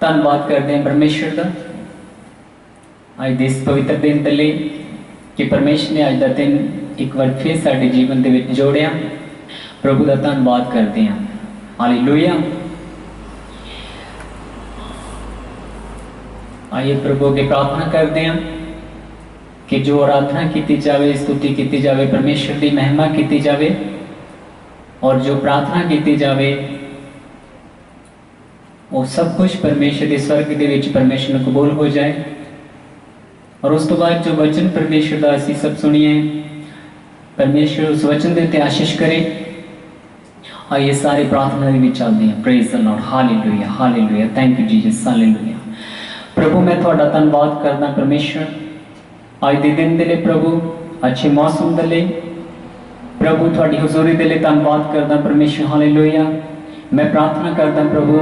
ਧੰਨਵਾਦ ਕਰਦੇ ਹਾਂ ਪਰਮੇਸ਼ਰ ਦਾ ਅੱਜ ਦੇ ਇਸ ਪਵਿੱਤਰ ਦਿਨ ਦੇ ਲਈ ਕਿ ਪਰਮੇਸ਼ਰ ਨੇ ਅੱਜ ਦਾ ਦਿਨ ਇੱਕ ਵਾਰ ਫਿਰ ਸਾਡੇ ਜੀਵਨ ਦੇ ਵਿੱਚ ਜੋੜਿਆ। ਪ੍ਰਭੂ ਦਾ ਧੰਨਵਾਦ ਕਰਦੇ ਹਾਂ। ਹਾਲੇਲੂਇਆ। आइए प्रभु के प्रार्थना करते हैं कि जो आराधना की जाए, स्तुति की जाए, परमेश्वर की महिमा की जाए और जो प्रार्थना की जाए वो सब कुछ परमेश्वर के स्वर्ग के विच परमेश्वर में कबूल हो जाए। और उस तो बाद जो वचन परमेश्वर का असीं सब सुनिए, परमेश्वर उस वचन के उत्ते आशीष करे। आइए सारी प्रार्थना के विच चलते हैं। Praise the Lord. Hallelujah, hallelujah. Thank you Jesus. Hallelujah. प्रभु मैं थोड़ा धन्यवाद करना परमेश्वर आज के दिन के लिए, प्रभु अच्छे मौसम के लिए, प्रभु थोड़ी हजूरी के लिए धन्यवाद करना परमेश्वर। हालेलुया। मैं प्रार्थना करता प्रभु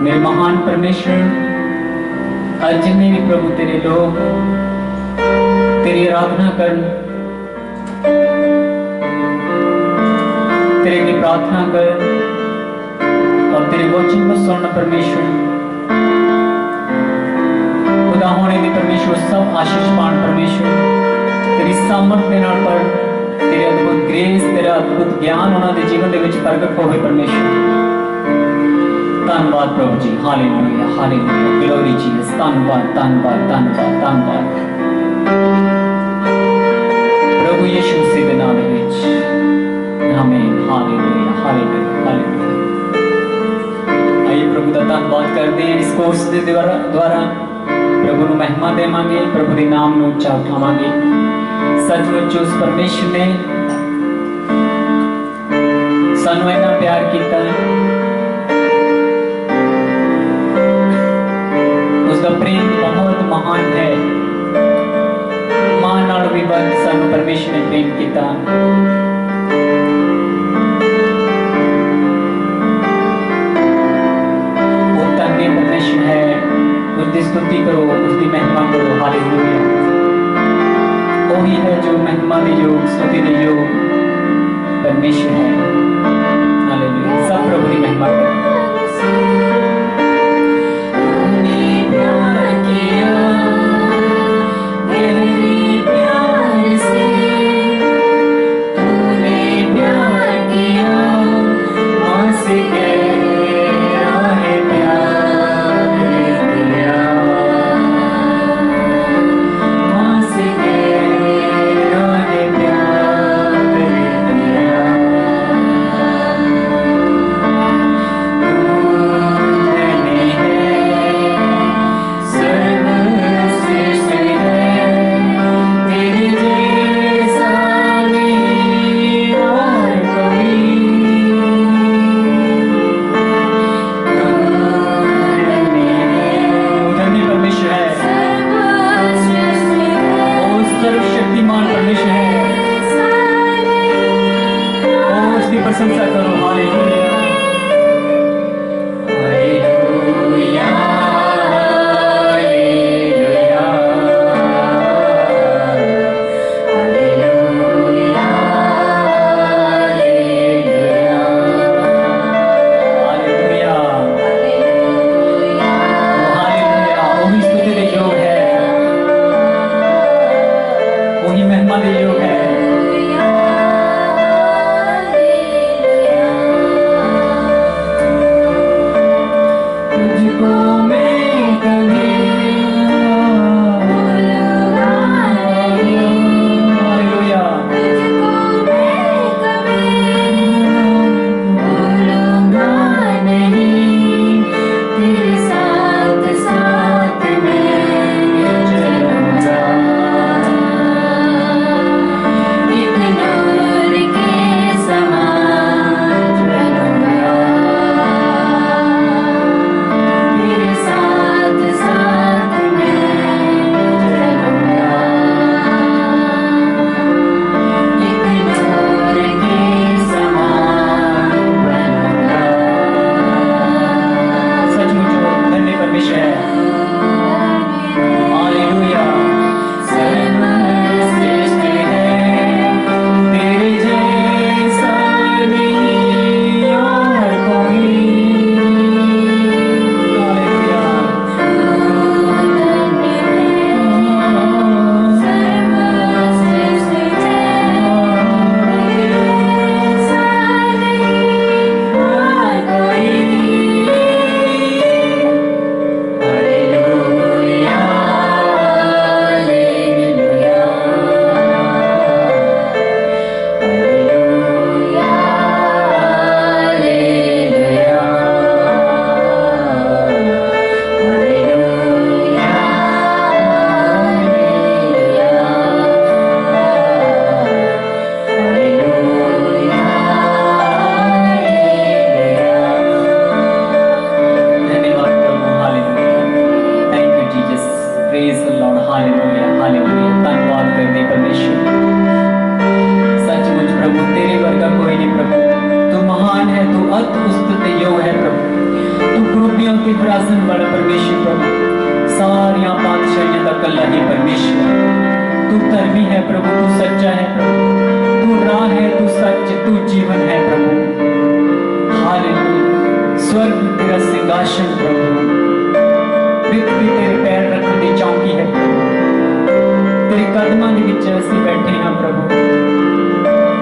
मेरे महान परमेश्वर आज जितने भी प्रभु तेरे लोग तेरी आराधना कर, तेरे की प्रार्थना कर और तेरे वचन को सुनना परमेश्वर खुदा होने के परमेश्वर सब आशीष पान परमेश्वर तेरी सामर्थ के नाल पर तेरे अद्भुत ग्रेस तेरा अद्भुत ज्ञान उन्होंने जीवन के विच प्रगट होवे परमेश्वर। धन्यवाद प्रभु जी। Hallelujah, hallelujah. Glory Jesus. धन्यवाद, धन्यवाद, धन्यवाद, धन्यवाद प्रभु यीशु मसीह के नाम में। आमीन। Hallelujah, hallelujah, hallelujah. आइए प्रभु का धन्यवाद करते हैं। इस कोर्स के द्वारा प्रभु को महिमा देवांगे, प्रभु के नाम को ऊंचा उठावांगे। सचमुच उस परमेश्वर ने सानू इतना प्यार किया, उसका प्रेम बहुत महान है। मां नाल भी वध सानू परमेश्वर ने प्रेम किया। वो धन्य परमेश्वर है। उसकी स्तुति करो, उसकी महिमा करो। हालेलुया। वही है जो महिमा के योग, स्तुति के योग परमेश्वर है। हालेलुया। सब प्रभु की महिमा करो। सिंहासन वाला परमेश्वर प्रभु, सारिया पातशाहियां का कल्ला ही परमेश्वर। तू धर्मी है प्रभु, तू सच्चा है प्रभु, तू राह है, तू सच, तू जीवन है प्रभु। हालेलुया। स्वर्ग तेरा सिंहासन प्रभु, पृथ्वी तेरे पैर रखने की चौकी है प्रभु। तेरे कदमां दे विच असीं बैठे हां प्रभु,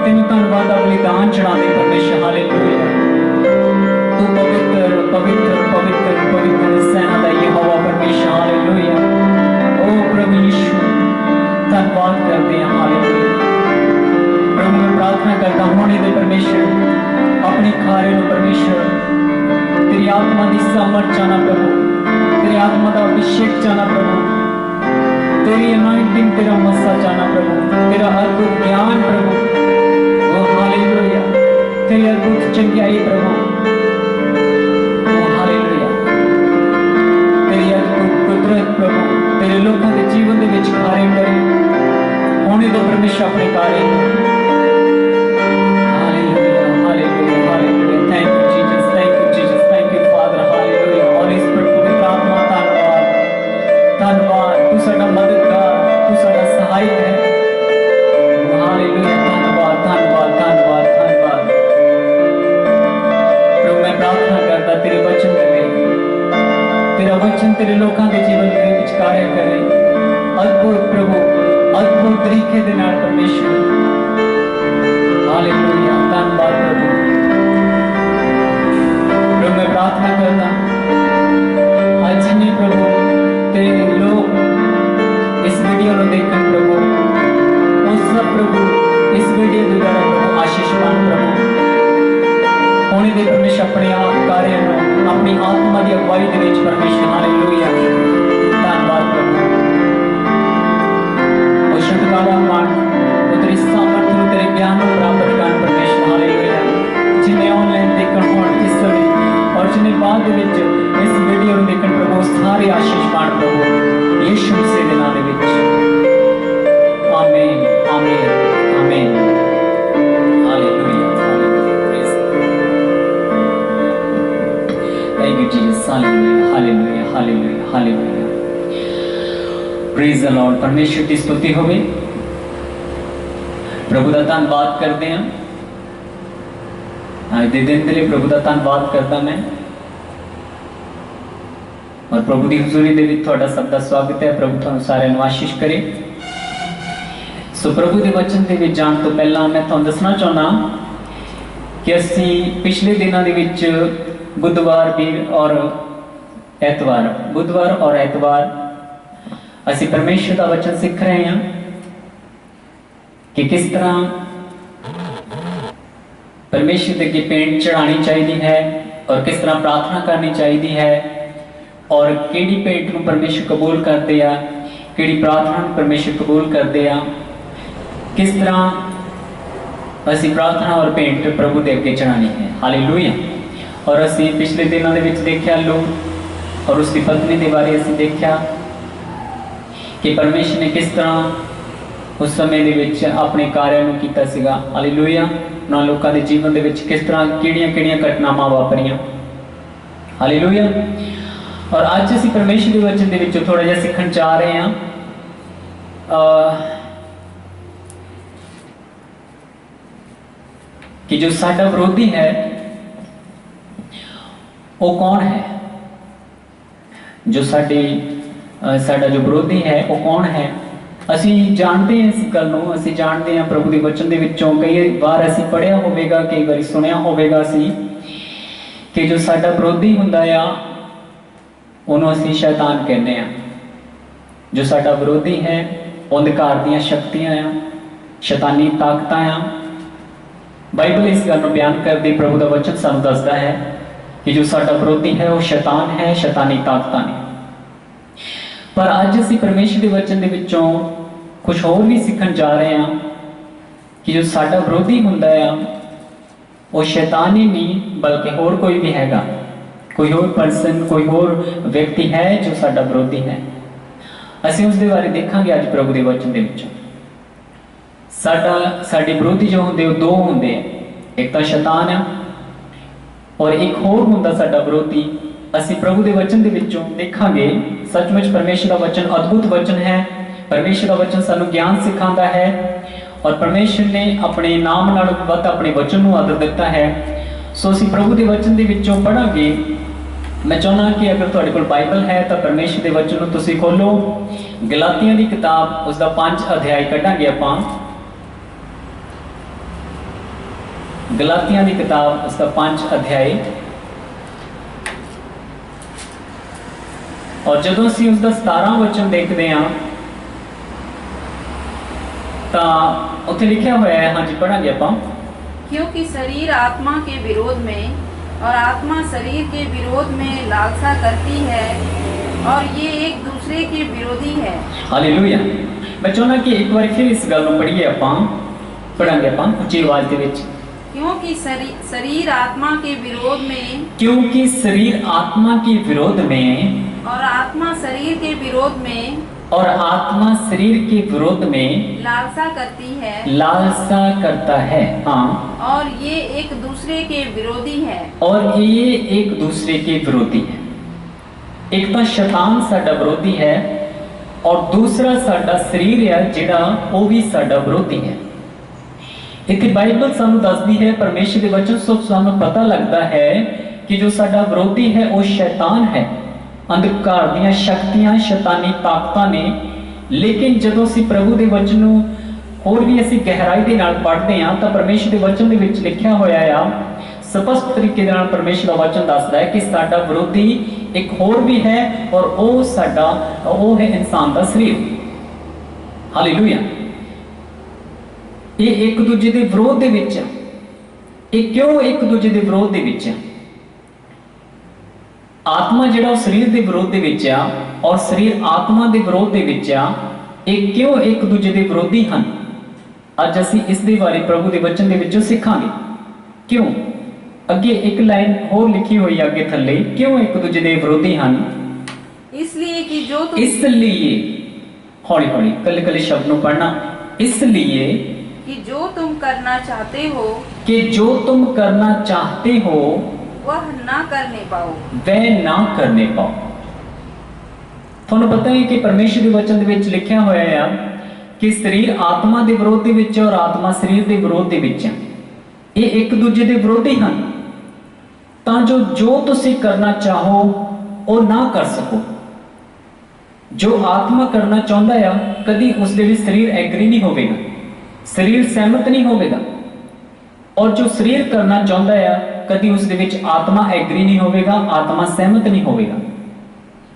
तेनू धन्नवाद दा बलिदान चढ़ाते परमेश्वर। हालेलुया। तू पवित्र पवित्र पवित्र पवित्र सेना दा यहोवा परमेश्वर। हालेलुया। ओ प्रभु यीशु, धन्यवाद करते हैं। हालेलुया। प्रभु मैं प्रार्थना करता होने दे परमेश्वर, अपने खारे नो परमेश्वर, तेरी आत्मा की सामर्थ चाहना प्रभु, तेरी आत्मा का अभिषेक चाहना प्रभु, तेरी अनॉइंटिंग, तेरा मस्सा चाहना प्रभु, तेरा अद्भुत ज्ञान प्रभु। ओ हालेलुया। तेरी अद्भुत चंगाई प्रभु। ओ हालेलुया। तेरी अद्भुत कुदरत प्रभु, तेरे लोगों के जीवन के विच कार्य करे होने दे परमेश्वर अपने कार्य। Hallelujah hallelujah hallelujah. Thank you Jesus, thank you Jesus, thank you father. Hallelujah. Holy spirit पवित्र आत्मा धन्यवाद धन्यवाद। तू साडा मददगार, तू साडा सहायक है। हालेलुया। धन्यवाद धन्यवाद धन्यवाद धन्यवाद। प्रभु मैं प्रार्थना करता तेरे वचन करे, तेरा वचन तेरे लोगों के जीवन के विच कार्य करे अद्भुत प्रभु, अद्भुत तरीके दे नाल परमेश्वर। हालेलुया। धन्यवाद प्रभु। प्रभु मैं प्रार्थना करता आज जिन्हें प्रभु तेरे लोग इस वीडियो को देखन प्रभु, उस सब प्रभु इस वीडियो के द्वारा प्रभु आशीषवान प्रभु होने दे परमेश्वर अपने आप कार्य अपनी आत्मा की अगुवाई के विच परमेश्वर। हालेलुया। धन्यवाद प्रभु। और छुटकारा मान तेरी सामर्थ नूं, तेरे ज्ञान नूं प्राप्त कर परमेश्वर। हालेलुया। जिन्हें ऑनलाइन देखण होण इस समय और जिन्हें बाद दे विच इस वीडियो को देखण प्रभु, सारे आशीष पाण प्रभु यीशु मसीह दे नाम विच। आमीन आमीन आमीन। Hallelujah hallelujah. Thank you Jesus. Hallelujah hallelujah hallelujah hallelujah. Praise the Lord. परमेश्वर की स्तुति होवे। प्रभु का धन्यवाद करते हैं। आज दे दिन के लिए प्रभु का धन्यवाद करता मैं, और प्रभु की हुजूरी दे विच तुहाडा सब दा स्वागत है। प्रभु तुहानू सारिआं नू आशीष करे। सो प्रभु के वचन के विच जाण तो पहला मैं तुहानू दसना चाहुंदा कि असीं पिछले दिनों के विच बुधवार और ऐतवार असीं परमेश्वर का वचन सीख रहे हैं कि किस तरह परमेश्वर के अगे भेंट चढ़ानी चाहिए है और किस तरह प्रार्थना करनी चाहिए है, और किहड़ी भेंट नूं परमेश्वर कबूल करते आ, किहड़ी प्रार्थना नूं परमेश्वर कबूल करते आ, किस तरह असीं प्रार्थना और भेंट प्रभु के अगे चढ़ानी है। हालेलुया। और असीं पिछले दिनों के विच देखिआ लूत और उसकी पत्नी के बारे असीं देखिआ कि परमेश्वर ने किस तरह उस समय दे विच अपने कार्य नूं कीता सीगा। हालेलुया। उन्हां लोकां दे जीवन दे विच किस तरह किहड़ियां घटनावां वापरियां। हालेलुया। और अज असीं परमेश्वर के वचन दे विचों थोड़ा जिहा सीखण चाह रहे हां कि जो साडा विरोधी है वो कौन है। जो साडा जो विरोधी है वो कौन है। असीं जानते हैं इस गल नूं, असीं जानते हैं प्रभु के वचन दे विचों कई बार असीं पढ़िया होवेगा, कई बार सुनिया होवेगा असीं कि जो साडा विरोधी हुंदा आ उहनूं असीं शैतान कहने आ। जो साडा विरोधी है अंधकार दीयां शक्तियां आ, शैतानी ताकतां आ। बाइबल इस गल नूं बयान करदी, प्रभु का वचन सानूं दसदा है कि जो साडा विरोधी है वो शैतान है, शैतानी ताकतां ने। पर अज असीं परमेश्वर के वचन दे विचों कुछ होर भी सीखण जा रहे हैं कि जो साडा विरोधी हुंदा आ वो शैतान ही नहीं बल्कि होर कोई भी हैगा, कोई होर पर्सन, कोई होर व्यक्ति है जो साडा विरोधी है। असीं उस दे बारे देखांगे अज प्रभु के वचन दे विचों। साडे विरोधी जो होंदे वो दो होंदे, एक तो शैतान है और एक होर हुंदा साडा विरोधी ਅਸੀਂ ਪ੍ਰਭੂ ਦੇ ਵਚਨ ਦੇ ਵਿੱਚੋਂ ਦੇਖਾਂਗੇ ਸੱਚਮੁੱਚ ਪਰਮੇਸ਼ਰ ਦਾ ਵਚਨ ਅਦਭੁਤ ਵਚਨ ਹੈ। ਪਰਮੇਸ਼ਰ ਦਾ ਵਚਨ ਸਾਨੂੰ ਗਿਆਨ ਸਿਖਾਉਂਦਾ ਹੈ ਔਰ ਪਰਮੇਸ਼ਰ ਨੇ ਆਪਣੇ ਨਾਮ ਨਾਲ ਵੱਧ ਆਪਣੇ ਵਚਨ ਨੂੰ ਆਦਰ ਦਿੱਤਾ ਹੈ। ਸੋ ਅਸੀਂ ਪ੍ਰਭੂ ਦੇ ਵਚਨ ਦੇ ਵਿੱਚੋਂ ਪੜਾਂਗੇ। ਮੈਂ ਚਾਹੁੰਦਾ ਕਿ ਅਗਰ ਤੁਹਾਡੇ ਕੋਲ ਬਾਈਬਲ ਹੈ ਤਾਂ ਪਰਮੇਸ਼ਰ ਦੇ ਵਚਨ ਨੂੰ ਤੁਸੀਂ ਖੋਲੋ। ਗਲਾਤੀਆਂ ਦੀ ਕਿਤਾਬ ਉਸ ਦਾ 5 ਅਧਿਆਇ ਕੱਢਾਂਗੇ ਆਪਾਂ। ਗਲਾਤੀਆਂ ਦੀ ਕਿਤਾਬ ਉਸ ਦਾ 5 ਅਧਿਆਇ और जदों असीं उसका 17वां वचन देखते हैं तो उत्थे लिखा हुआ है, हाँ जी पढ़ांगे आपां। क्योंकि शरीर आत्मा के विरोध में और आत्मा शरीर के विरोध में लालसा करती है और ये एक दूसरे के विरोधी है। हालेलुया। मैं चाहना कि एक बार फिर इस गल नूं पढ़ीए आपां, पढ़ांगे आपां उच्ची आवाज दे विच। क्योंकि शरीर आत्मा के विरोध में, क्योंकि शरीर आत्मा के विरोध में और आत्मा शरीर के विरोध में, और आत्मा शरीर के विरोध में लालसा करती है, लालसा करता है। हाँ, और ये एक दूसरे के विरोधी है, और ये एक दूसरे के विरोधी है। एक तो शैतान साडा विरोधी है और दूसरा साडा शरीर है जिहड़ा वो भी साडा विरोधी है। इत्थे बाइबल सानू दसदी है, परमेश्वर के वचन से सानू पता लगता है कि जो साडा विरोधी है वो शैतान है, अंधकार ਦੀਆਂ ਸ਼ਕਤੀਆਂ ਸ਼ੈਤਾਨੀ ਤਾਕਤਾਂ ਨੇ। ਲੇਕਿਨ ਜਦੋਂ ਅਸੀਂ ਪ੍ਰਭੂ ਦੇ ਵਚਨ ਨੂੰ ਹੋਰ ਵੀ ਅਸੀਂ ਗਹਿਰਾਈ ਦੇ ਨਾਲ ਪੜ੍ਹਦੇ ਹਾਂ ਤਾਂ ਪਰਮੇਸ਼ਰ ਦੇ ਵਚਨ ਦੇ ਵਿੱਚ ਲਿਖਿਆ ਹੋਇਆ ਆ ਸਪਸ਼ਟ ਤਰੀਕੇ ਦੇ ਨਾਲ ਪਰਮੇਸ਼ਰ ਦਾ ਵਚਨ ਦੱਸਦਾ ਹੈ ਕਿ ਸਾਡਾ ਵਿਰੋਧੀ ਇੱਕ ਹੋਰ ਵੀ ਹੈ ਔਰ ਉਹ ਹੈ ਇਨਸਾਨ ਦਾ ਸਰੀਰ। ਹਾਲੇਲੂਇਆ। ਇਹ ਇੱਕ ਦੂਜੇ ਦੇ ਵਿਰੋਧ ਦੇ ਵਿੱਚ ਆ। ਇਹ ਕਿਉਂ ਇੱਕ ਦੂਜੇ ਦੇ ਵਿਰੋਧ ਦੇ ਵਿੱਚ ਆ? आत्मा जिहड़ा शरीर के विरोध दे विच आ और शरीर आत्मा के विरोध दे विच आ, ਇਹ क्यों एक दूजे के विरोधी हैं? अज असीं इस दे बारे प्रभु के वचन दे विचों सिखांगे। क्यों? अगे एक लाइन होर लिखी हुई आगे थल्ले, क्यों एक दूजे के विरोधी हैं? इसलिए कि जो इसलिए हौली हौली कल कल शब्द नूं पढ़ना। इसलिए कि जो तुम करना चाहते हो, कि जो तुम करना चाहते हो वह ना करने पाओ, वह ना करने पाओ। ਤੁਹਾਨੂੰ ਪਤਾ ਹੈ ਕਿ ਪਰਮੇਸ਼ਰ ਦੇ ਵਚਨ ਦੇ ਵਿੱਚ ਲਿਖਿਆ ਹੋਇਆ ਹੈ ਕਿ ਸਰੀਰ ਆਤਮਾ ਦੇ ਵਿਰੋਧ ਦੇ ਵਿੱਚ ਔਰ ਆਤਮਾ ਸਰੀਰ ਦੇ ਵਿਰੋਧ ਦੇ ਵਿੱਚ ਹੈ। ਇਹ ਇੱਕ ਦੂਜੇ ਦੇ ਵਿਰੋਧੀ ਹਨ ਤਾਂ ਜੋ ਤੁਸੀਂ ਕਰਨਾ ਚਾਹੋ ਉਹ ਨਾ ਕਰ ਸਕੋ। ਜੋ ਆਤਮਾ ਕਰਨਾ ਚਾਹੁੰਦਾ ਆ ਕਦੀ ਉਸ ਦੇ ਵਿੱਚ ਸਰੀਰ ਐਗਰੀ ਨਹੀਂ ਹੋਵੇਗਾ, ਸਰੀਰ ਸਹਿਮਤ ਨਹੀਂ ਹੋਵੇਗਾ। ਔਰ ਜੋ ਸਰੀਰ ਕਰਨਾ ਚਾਹੁੰਦਾ ਆ ਕਦੀ ਉਸ ਦੇ ਵਿੱਚ ਆਤਮਾ ਐਗਰੀ ਨਹੀਂ ਹੋਵੇਗਾ, ਆਤਮਾ ਸਹਿਮਤ ਨਹੀਂ ਹੋਵੇਗਾ,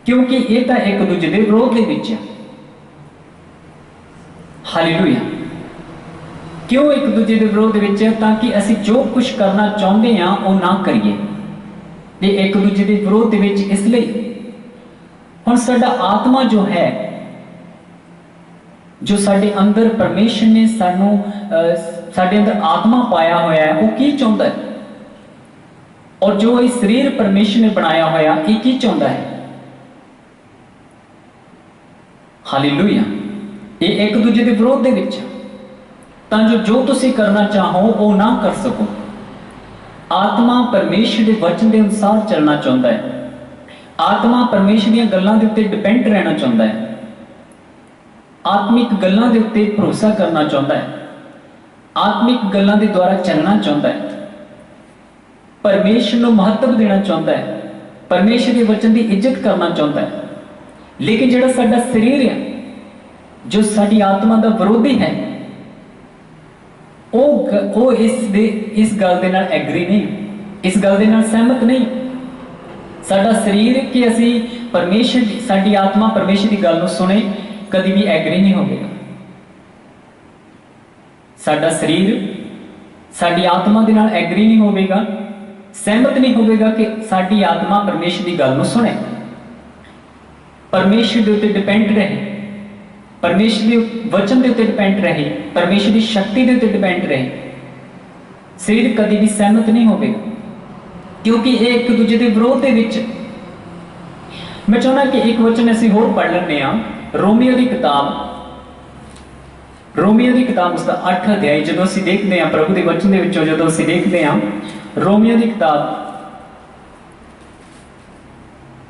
ਕਿਉਂਕਿ ਇਹ ਤਾਂ ਇੱਕ ਦੂਜੇ ਦੇ ਵਿਰੋਧ ਦੇ ਵਿੱਚ ਹੈ। ਹਾਲੇਲੂਇਆ। ਕਿਉਂ ਇੱਕ ਦੂਜੇ ਦੇ ਵਿਰੋਧ ਦੇ ਵਿੱਚ ਹੈ? ਤਾਂ ਕਿ ਅਸੀਂ ਜੋ ਕੁਝ ਕਰਨਾ ਚਾਹੁੰਦੇ ਹਾਂ ਉਹ ਨਾ ਕਰੀਏ। ਇਹ ਇੱਕ ਦੂਜੇ ਦੇ ਵਿਰੋਧ ਦੇ ਵਿੱਚ ਇਸ ਲਈ ਹੁਣ ਸਾਡਾ ਆਤਮਾ ਜੋ ਹੈ, ਜੋ ਸਾਡੇ ਅੰਦਰ ਪਰਮੇਸ਼ਰ ਨੇ ਸਾਨੂੰ ਸਾਡੇ ਅੰਦਰ ਆਤਮਾ ਪਾਇਆ ਹੋਇਆ ਹੈ, ਉਹ ਕੀ ਚਾਹੁੰਦਾ ਹੈ? और जो ये शरीर परमेश्वर ने बनाया होया ये की चाहता है? हालेलुया। ये एक दूजे के विरोध दे विच तां जो तुसी करना चाहो वो ना कर सको। आत्मा परमेश्वर के वचन के अनुसार चलना चाहता है। आत्मा परमेश्वर दी गल्लां दे उत्ते डिपेंड रहना चाहता है, आत्मिक गल्लां दे उत्ते भरोसा करना चाहता है, आत्मिक गल्लां दे द्वारा चलना चाहता है, परमेश्वर को महत्व देना चाहता है, परमेश्वर के वचन की इज्जत करना चाहता है। लेकिन जिहड़ा साडा शरीर है जो साडी आत्मा का विरोधी है वो इस गल दे नाल एग्री नहीं, इस गल दे नाल सहमत नहीं। साडा शरीर कि असी परमेश्वर साडी आत्मा परमेश्वर की गल नूं सुने कभी भी एग्री नहीं होगा। साडा शरीर साडी आत्मा दे नाल एग्री नहीं होगा, सहमत नहीं होगा कि साडी आत्मा परमेश्वर की गल नूं सुने, परमेश्वर के उत्ते डिपेंड रहे, परमेश्वर के वचन के उत्ते डिपेंड रहे, परमेश्वर की शक्ति के उत्ते डिपेंड रहे। शरीर कभी भी सहमत नहीं होगा क्योंकि ये एक दूजे के विरोध के विच। मैं चाहना कि एक वचन असीं होर पढ़ लैंदे हां। रोमियो की किताब, रोमियो की किताब उसका 8 अध्याय जदों असीं देखते हैं प्रभु के वचन के विचों जदों असीं देखते हैं रोमियो की किताब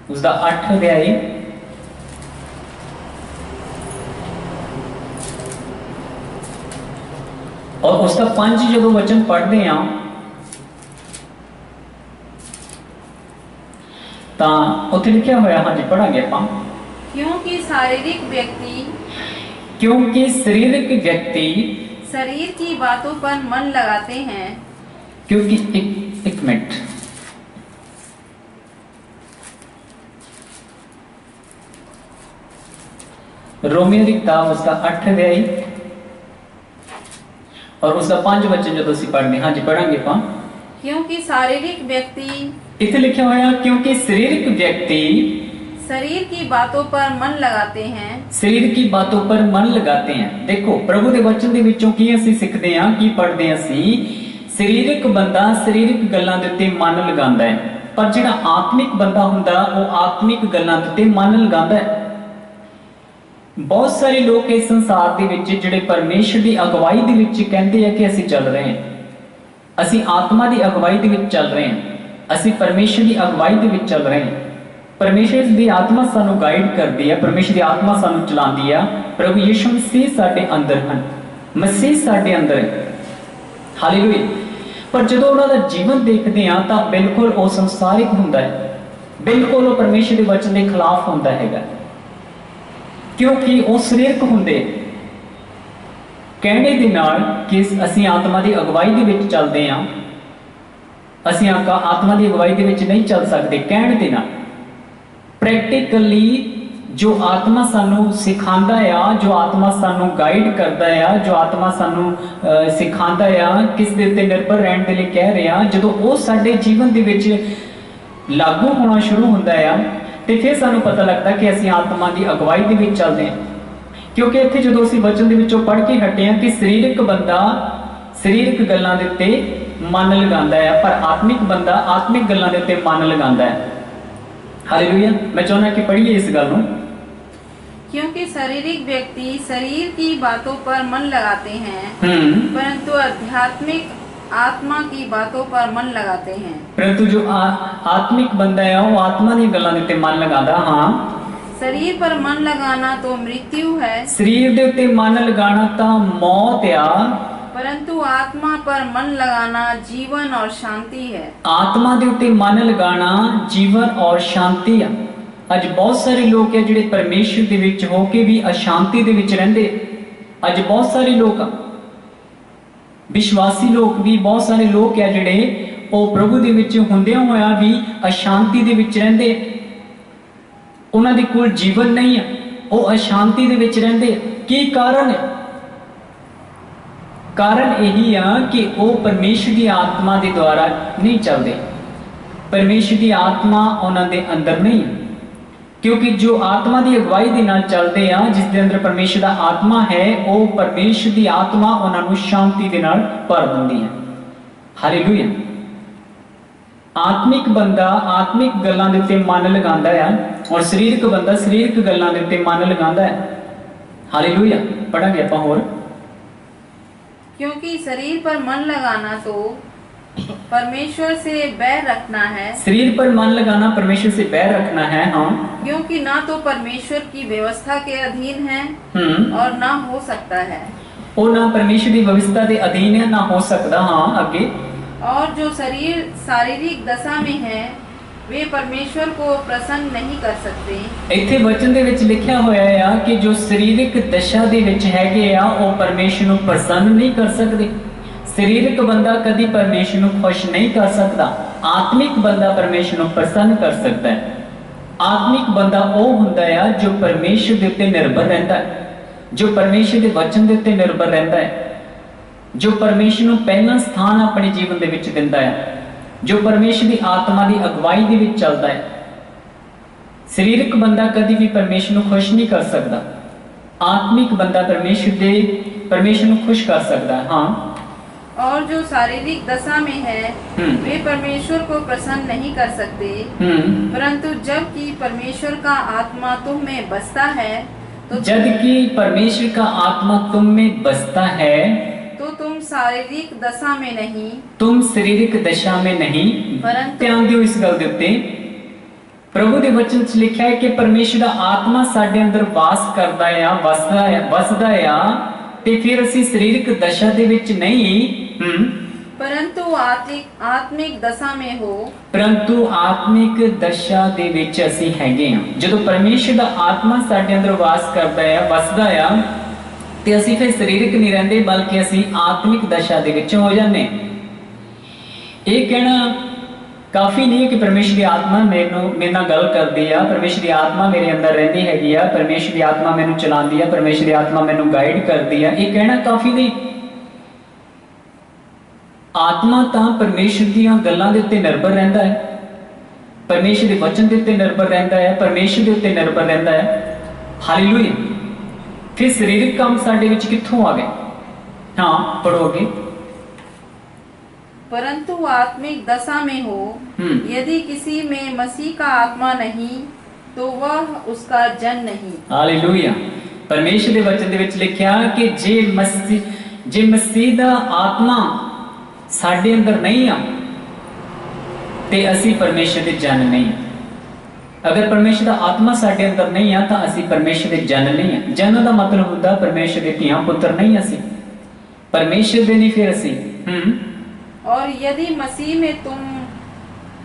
उसका 8 अध्याय और उसका 5 जो वचन पढ़ते हैं तो उत्थे लिखा होया, हाँ जी पढ़ांगे आप। क्योंकि शारीरिक व्यक्ति शरीर की बातों पर मन लगाते हैं। क्योंकि एक मिनट, रोमियो की किताब उसका 8 अध्याय और उसका 5 वचन जो तुसी पढ़ने, हाँ जी पढ़ांगे आप। क्योंकि शारीरिक व्यक्ति, इथे लिखा होया क्योंकि शारीरिक व्यक्ति शरीर की बातों पर मन लगाते हैं। शरीर की बातों पर मन लगाते हैं। देखो प्रभु के वचन दे विचों की ਅਸੀਂ ਸਿੱਖਦੇ ਹਾਂ, ਕੀ ਪੜ੍ਹਦੇ ਹਾਂ ਅਸੀਂ, ਸਰੀਰਕ ਬੰਦਾ ਸਰੀਰਕ ਗੱਲਾਂ ਦੇ ਉੱਤੇ ਮਨ ਲਗਾਉਂਦਾ ਹੈ, ਪਰ ਜਿਹੜਾ ਆਤਮਿਕ ਬੰਦਾ ਹੁੰਦਾ ਉਹ ਆਤਮਿਕ ਗੱਲਾਂ ਦੇ ਉੱਤੇ ਮਨ ਲਗਾਉਂਦਾ ਹੈ। ਬਹੁਤ ਸਾਰੇ ਲੋਕ ਇਸ ਸੰਸਾਰ ਦੇ ਵਿੱਚ ਜਿਹੜੇ ਪਰਮੇਸ਼ਰ ਦੀ ਅਗਵਾਈ ਦੇ ਵਿੱਚ ਕਹਿੰਦੇ ਆ ਕਿ ਅਸੀਂ ਚੱਲ ਰਹੇ ਹਾਂ, ਅਸੀਂ ਆਤਮਾ ਦੀ ਅਗਵਾਈ ਦੇ ਵਿੱਚ ਚੱਲ ਰਹੇ ਹਾਂ, ਅਸੀਂ ਪਰਮੇਸ਼ਰ ਦੀ ਅਗਵਾਈ ਦੇ ਵਿੱਚ ਚੱਲ ਰਹੇ ਹਾਂ। परमेश्वर की आत्मा सानू गाइड करती है, परमेश्वर की आत्मा सानू चलाती है। प्रभु यीशु मसीह साडे अंदर हैं, मसीह साडे अंदर है, हालेलुया। पर जो उन्होंने जीवन देखते हैं तो बिल्कुल वो संसारिक होंदा है, बिल्कुल वो परमेश्वर के वचन के खिलाफ होंदा है, क्योंकि वो शरीरक होंदे कहने दे नाल कि असीं आत्मा की अगवाई दे विच चलदे हां, असीं आत्मा की अगवाई दे विच नहीं चल सकते। कहने दे नाल प्रैक्टिकली जो आत्मा सानू सिखांदा है, जो आत्मा सानू गाइड करता है, जो आत्मा सानू सिखांदा है, किस दे उत्ते निर्भर रहने के लिए कह रहे हैं, जो वो साडे जीवन दे विच लागू होना शुरू होंदा है तो फिर सानू पता लगता कि असीं आत्मा की अगवाई दे विच चलदे हां। क्योंकि इत्थे जो असीं वचन दे विचों पढ़ के हटे हैं कि सरीरक बंदा सरीरक गल्लां दे उत्ते मन लगांदा है, पर आत्मिक बंदा आत्मिक गल्लां दे उत्ते मन लगांदा है। हालेलुया। मैं चाहना कि पढ़िए इस गल नूं। क्योंकि शारीरिक व्यक्ति शरीर की बातों पर मन लगाते हैं, परंतु आध्यात्मिक आत्मा की बातों पर मन लगाते हैं। परंतु जो आत्मिक बंदा है वो आत्मा दी गल्लां दे उत्ते मन लगांदा। हाँ, शरीर पर मन लगाना तो मृत्यु है, शरीर दे उत्ते मन लगाना तां मौत आ, परंतु आत्मा पर मन लगाना जीवन और शांति है। आत्मा दे उत्ते मन लगाना जीवन और शांति है। अज बहुत सारे लोग है जिहड़े परमेश्वर दे विच हो के भी अशांति दे विच रहिंदे। अज बहुत सारे लोग विश्वासी लोग भी बहुत सारे लोग है जिहड़े वो प्रभु दे विच हुंदियां होया भी अशांति दे विच रहिंदे, उन्हां दे कोल जीवन नहीं है, वो अशांति दे विच रहिंदे। की कारण है? कारण यही है कि वो परमेश्वर की आत्मा के द्वारा नहीं चलते, परमेश्वर की आत्मा उन्होंने अंदर नहीं है। क्योंकि जो आत्मा की अगवाई के नाल चलते हैं, जिसके अंदर परमेश्वर का आत्मा है, वो परमेश्वर की आत्मा उन्होंने शांति के नाल भर देती है। हालेलुया। आत्मिक बंदा आत्मिक गल्लां दे उत्ते मन लगांदा है और शरीरक बंदा शरीरक गल्लां दे उत्ते मन लगांदा है। हालेलुया। पढ़ांगे आपां होर। क्योंकि शरीर पर मन लगाना तो परमेश्वर से बैर रखना है, शरीर पर मन लगाना परमेश्वर से बैर रखना है। हाँ, क्योंकि ना तो परमेश्वर की व्यवस्था के अधीन है और ना हो सकता है, वो ना परमेश्वर की व्यवस्था के अधीन है ना हो सकता। हाँ, आगे। और जो शरीर शारीरिक दशा में है वे परमेश्वर को प्रसन्न नहीं कर सकते। इत्थे वचन दे विच लिखिया होया है कि जो शारीरिक दशा दे विच हैगे आ वो परमेश्वर को प्रसन्न नहीं कर सकते। शरीरक बंदा कभी परमेश्वर को खुश नहीं कर सकता, आत्मिक बंदा परमेश्वर को प्रसन्न कर सकता है। आत्मिक बंदा वो हुंदा है जो परमेश्वर के उत्ते निर्भर रहता है, जो परमेश्वर के वचन के उत्ते निर्भर रहता है, जो परमेश्वर को पहला स्थान अपने जीवन दे विच दिंदा है, जो परमेश्वर की आत्मा की अगवाई दे विच चलता है। शरीरक बंदा कभी भी परमेश्वर को खुश नहीं कर सकता, आत्मिक बंदा परमेश्वर को खुश कर सकता है। हाँ, और जो शारीरिक दशा में है वे परमेश्वर को प्रसन्न नहीं कर सकते, परंतु जब कि परमेश्वर का आत्मा तुम में बसता है तो जब कि परमेश्वर का आत्मा तुम में बसता है तो तुम शारीरिक दशा में नहीं, तुम शारीरिक दशा में नहीं, परंतु ध्यान दियो इस गल दे उत्ते, प्रभु के वचन च लिखा है कि परमेश्वर का आत्मा साडे अंदर वास करता है, वसदा है, ते फिर असी शरीरक दशा दे विच नहीं परंतु आत्मिक दशा में हो, परंतु आत्मिक दशा दे विच असी हैगे हां। जदों परमेश्वर का आत्मा साडे अंदर वास करता है, वसदा है, ते असी फिर शरीरक नहीं रहंदे बल्कि असी आत्मिक दशा दे विच हो जाने। ये कहना काफ़ी नहीं है कि परमेश्वर की आत्मा मेरे नाल गल करदी आ, परमेश्वर की आत्मा मेरे अंदर रहिंदी हैगी आ, परमेश्वर की आत्मा मैनूं चलांदी आ, परमेश्वर की आत्मा मैनूं गाइड करदी आ। ये कहना काफ़ी नहीं। आत्मा तां परमेश्वर दीयां गल्लां दे उत्ते निर्भर रहिंदा है, परमेश्वर के वचन के उत्ते निर्भर रहिंदा है, परमेश्वर के उत्ते निर्भर रहिंदा है। हालेलुया। फिर शरीरक काम साडे विच कित्थों आ गए? हाँ पढ़ोगे। परंतु आत्मिक दशा में हो, यदि किसी में मसीह का आत्मा नहीं तो वह उसका जन नहीं। हालेलुया। परमेश्वर के वचन दे विच लिखिया कि जे मसीह दा आत्मा साडे अंदर नहीं आ ते असी परमेश्वर दे जन नहीं। अगर परमेश्वर का आत्मा साडे अंदर नहीं आ तां असी परमेश्वर दे जन नहीं आ। जन दा मतलब हुंदा परमेश्वर दे धीआं पुत्र नहीं असी, परमेश्वर दे नहीं फिर असी। और यदि मसीह में तुम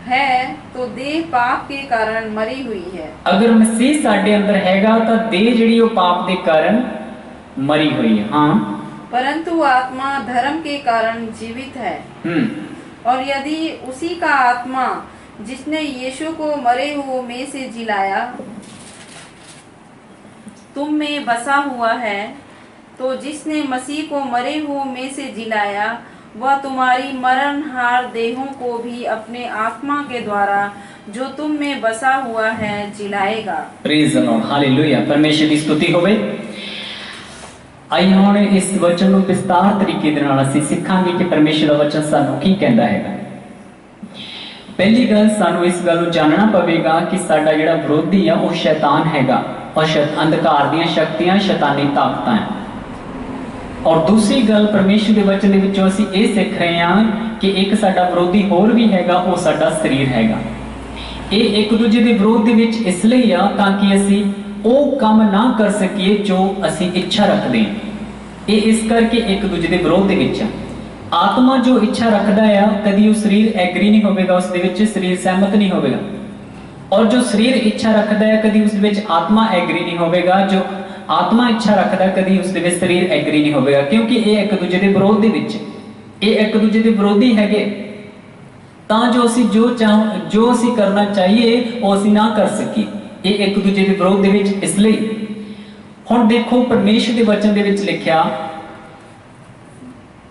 है तो देह पाप के कारण मरी हुई है। अगर मसीह साडे अंदर हैगा तो देह जिहड़ी वो पाप के कारण मरी हुई है। हाँ। परंतु आत्मा धर्म के कारण जीवित है। और यदि उसी का आत्मा जिसने यीशु को मरे हुओं में से जिलाया तुम में बसा हुआ है, तो जिसने मसीह को मरे हुओं में से जिलाया वह तुम्हारी मरणहार देहों को भी अपने आत्मा के द्वारा जो तुम में बसा हुआ है जिलाएगा। Praise the Lord. हालेलुया। परमेश्वर की स्तुति होवे। आई हुण इस वचन नूं विस्तार तरीके दे नाल असीं सिखांगे कि परमेश्वर दा वचन सानूं की कहंदा हैगा। पहली गल सानूं इस गल नूं जानना पवेगा कि साडा जिहड़ा विरोधी आ वो शैतान हैगा और अंधकार दीयां शक्तियां, शैतानी ताकतां हैं। और दूसरी गल परमेश्वर के वचन दे विचों असीं ये सीख रहे हैं कि एक साडा विरोधी होर भी हैगा, वो साडा शरीर हैगा। ये एक दूजे के विरोध दे विच इसलिए आ ताकि असीं ਉਹ ਕੰਮ ना कर सकीए जो असी इच्छा रखते हैं। ये इस करके एक दूजे के विरोध दे विच आत्मा जो इच्छा रखता है कभी वो शरीर एग्री नहीं होगा, उस दे विच शरीर सहमत नहीं होगा। और जो शरीर इच्छा रखता है कभी उस दे विच आत्मा एग्री नहीं होगा, जो आत्मा इच्छा रखता है कभी उस दे विच शरीर एग्री नहीं होगा, क्योंकि ये एक दूजे के विरोध दे विच ये एक दूजे के विरोधी हैगे। तां जो असी जो असी करना चाहिए वो असी ना कर सकी, ये एक दूजे के विरोध दे विच। इसलिए हुण देखो परमेश्वर के वचन दे विच लिखिया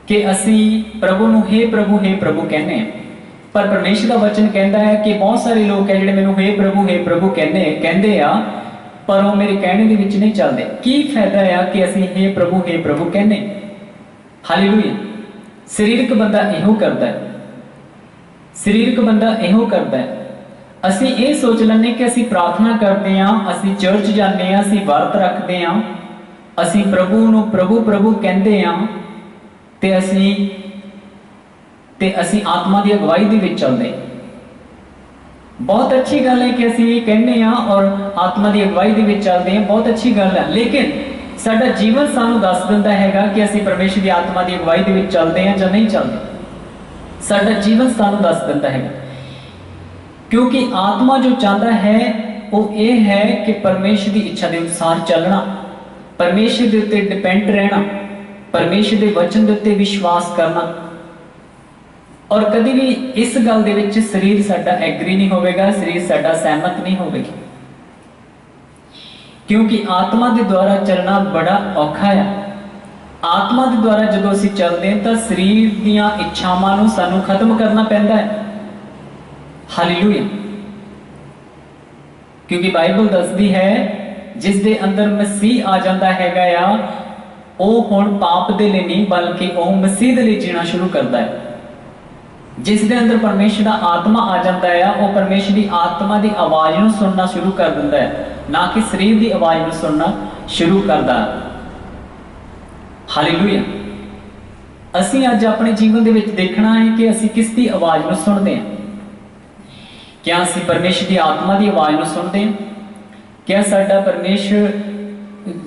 कि असी प्रभु नूं हे प्रभु कहने हैं, पर परमेश्वर का वचन कहता है कि बहुत सारे लोग है जिहड़े मैनूं हे प्रभु कहते आ, पर वो मेरे कहने दे विच नहीं चलते। की फायदा है कि असी हे प्रभु कहने। हालेलुया। शरीरक बंदा इहो करता है, शरीरक बंदा इहो करता है। असी ये सोच लें कि असी प्रार्थना करते हैं, असी चर्च जाते हैं, असी वर्त रखते हैं, असी प्रभु नूं प्रभु कहते हैं, ते असी आत्मा की अगवाई दे विच चलते। बहुत अच्छी गल है कि असी ये कहने हैं और आत्मा की अगवाई दे विच चलते हैं, बहुत अच्छी गल है। लेकिन साडा जीवन सानूं दस दिंदा हैगा कि असी परमेश्वर की आत्मा की अगवाई दे विच चलते हैं या नहीं चलते। साडा जीवन सानूं दस दिंदा हैगा, क्योंकि आत्मा जो चाहता है वो ये है कि परमेश्वर की इच्छा के अनुसार चलना, परमेश्वर के उत्ते डिपेंड रहना, परमेश्वर के वचन के उत्ते विश्वास करना। और कभी भी इस गल दे विच शरीर साडा एग्री नहीं होगा, शरीर साडा सहमत नहीं होगा, क्योंकि आत्मा के द्वारा चलना बड़ा औखा है। आत्मा के द्वारा जो असीं चलते हैं तो शरीर दीयां इच्छावां नूं सानूं खत्म करना पैंदा है। हालेलुया। क्योंकि बाइबल दसदी है जिस दे अंदर मसीह आ जाता हैगा आ, वो हुण पाप दे लिए नहीं बल्कि वो मसीह दे लिए जीना शुरू करता है। जिस दे अंदर परमेश्वर का आत्मा आ जाता है वो परमेश्वर की आत्मा की आवाज नूं सुनना शुरू कर दिंदा है, ना कि शरीर की आवाज नूं सुनना शुरू करता है। हालेलुया। असीं अज अपने जीवन दे विच देखना है कि असीं किस दी आवाज नूं सुनदे हैं। क्या असीं परमेश्वर की आत्मा की आवाज़ नूं सुनते हैं? क्या साडा परमेश्वर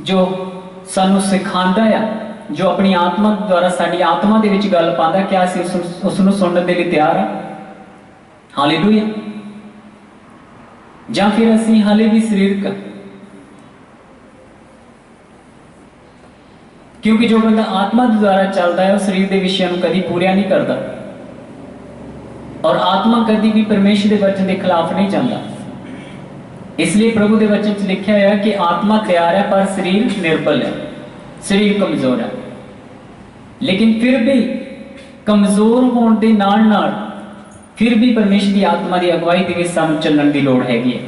जो सानू सिखांदा है, जो अपनी आत्मा द्वारा साडी आत्मा दे विच गल पांदा, क्या असीं उसनूं सुनने दे लई तैयार हाँ? हालेलुया। जां फिर असीं हाले भी सरीरक, क्योंकि जो बंदा आत्मा द्वारा चलता है वह शरीर के विषयों को कभी पूरा नहीं करता, और आत्मा कभी भी परमेश्वर के वचन के खिलाफ नहीं जाता। इसलिए प्रभु के वचन च लिखा है कि आत्मा तैयार है पर शरीर निर्बल है, शरीर कमजोर है। लेकिन फिर भी कमजोर होने के नाल नाल फिर भी परमेश्वर की आत्मा की अगवाई के सानू चलने की लोड़ हैगी है।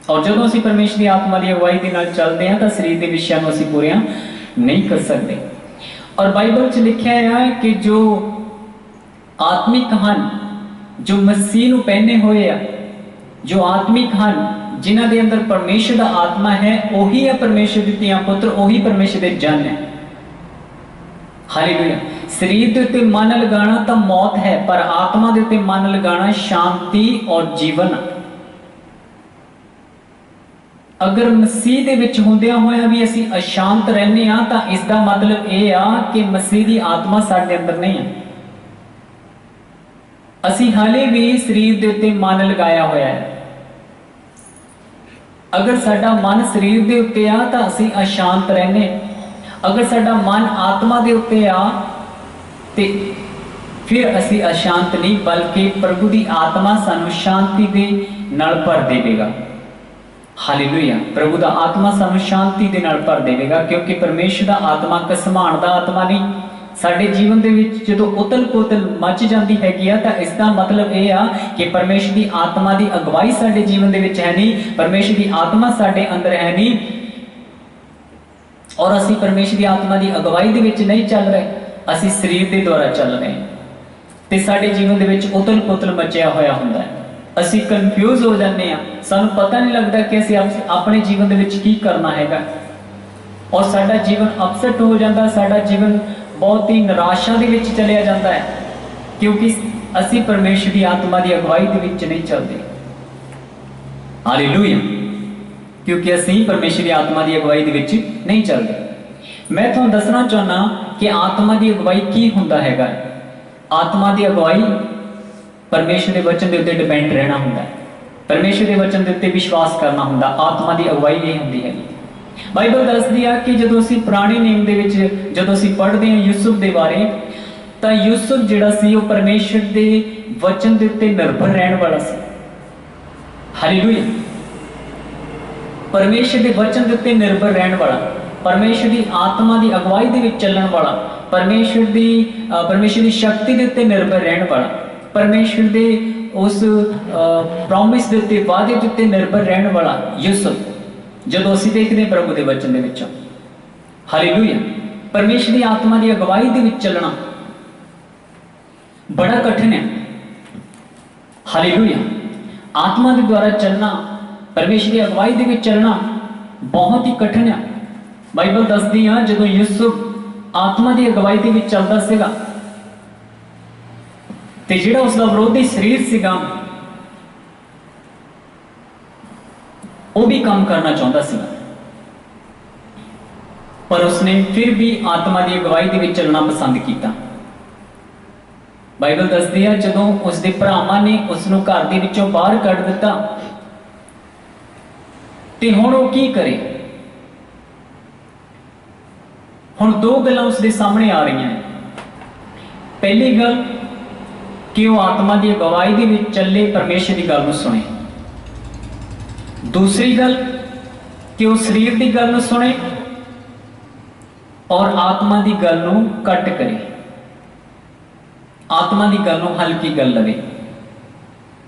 और जो असीं परमेश्वर की आत्मा की अगवाई के नाल चलते हैं तो शरीर के विषयों को असीं पूरा नहीं कर सकते। और बाइबल च लिखा है कि जो आत्मिक हन, जो मसीह नूं पहने हुए है, जो आत्मिक हन, जिन्हां दे अंदर परमेश्वर का आत्मा है, वही है परमेश्वर दी धीआं पुत्र, वही परमेश्वर दे जन है। हालेलुया। शरीर के उत्ते मन लगाना तो मौत है, पर आत्मा के उत्ते मन लगाना शांति और जीवन। अगर मसीह दे विच हुंदियां होइयां भी असीं अशांत रहने आ तां इसका मतलब यह आ कि मसीह की आत्मा साडे अंदर नहीं है। असीं हाले भी शरीर के उत्ते मन लगाया होया है। अगर साडा मन शरीर के उत्ते आ तां असीं अशांत रहने, अगर साडा मन आत्मा के उत्ते आ ते फिर असीं अशांत नहीं, बल्कि प्रभु की आत्मा सानू शांति दे नाल भर देवेगा। हालेलुया। प्रभु का आत्मा सानू शांति दे नाल भर देवेगा, क्योंकि परमेश्वर का आत्मा घसमाण दा आत्मा नहीं। साडे जीवन दे विच जदों उतल पुतल मच जाती हैगी आ तां इसका मतलब यह आ कि परमेश्वर की आत्मा की अगवाई साडे जीवन दे विच है नहीं, परमेश्वर की आत्मा साडे अंदर है नहीं, और असीं परमेश्वर की आत्मा की अगवाई दे विच नहीं चल रहे, असीं शरीर के द्वारा चल रहे हैं। ते साडे जीवन दे विच उतल पुतल मचिया होया हुंदा है। असीं कन्फ्यूज हो जाते हैं, सानू पता नहीं लगता कि असीं अपने जीवन दे विच की करना हैगा, और साडा जीवन अपसेट हो जाता, साडा जीवन बहुत ही निराशा दे विच चलिया जाता है, क्योंकि असीं परमेश्वर की आत्मा की अगवाई दे विच नहीं चलते। हालेलुया। क्योंकि असीं परमेश्वर की आत्मा की अगवाई दे विच नहीं चलते। मैं तुहानूं दसना चाहुंदा कि आत्मा की अगवाई की हुंदा हैगा। आत्मा की अगवाई परमेश्वर के वचन के उत्ते डिपेंड रहना हुंदा है, परमेश्वर के वचन के उत्ते विश्वास करना हुंदा। आत्मा की अगवाई ये हुंदी है। बाइबल दसदी है कि जदों असीं पुराने नियम दे विच जदों असीं पढ़दे हां यूसुफ दे बारे, तां यूसुफ जिहड़ा सी वो परमेश्वर के वचन के उत्ते निर्भर रहने वाला सी। हालेलुया। परमेश्वर के वचन के उत्ते निर्भर रहने वाला, परमेश्वर की आत्मा की अगवाई दे विच चलण वाला, परमेश्वर की शक्ति के उत्ते निर्भर रहने वाला, परमेश्वर के उस प्रॉमिस के उत्ते वादे के उत्ते निर्भर रहने वाला यूसुफ जदों असीं देखदे हां प्रभु के वचन दे विच। हालेलुया। परमेश्वर की आत्मा की अगवाई दे विच चलना बड़ा कठिन है। हालेलुया। आत्मा के द्वारा चलना, परमेश्वर की अगवाई दे विच चलना बहुत ही कठिन है। बाइबल दसदी है जदों यूसुफ आत्मा की अगवाई दे विच चलदा सीगा ते जिहड़ा उसका विरोधी शरीर सीगा वो भी काम करना चाहता सीगा, पर उसने फिर भी आत्मा की अगवाई दे विच चलना पसंद किया। बाइबल दसदी है जदों उसके भरावां ने उसनूं घर दे विचों बाहर कढ दिता ते हुण वो की करे। हुण दो गल्लां उसके सामने आ रही हैं। पहली गल कि वो आत्मा की अगवाई दे विच चले, परमेश्वर की गल नूं सुने। दूसरी गल कि वो शरीर की गल नूं सुने और आत्मा की गल नूं कट करे, आत्मा की गल नूं हल्की गल लवे।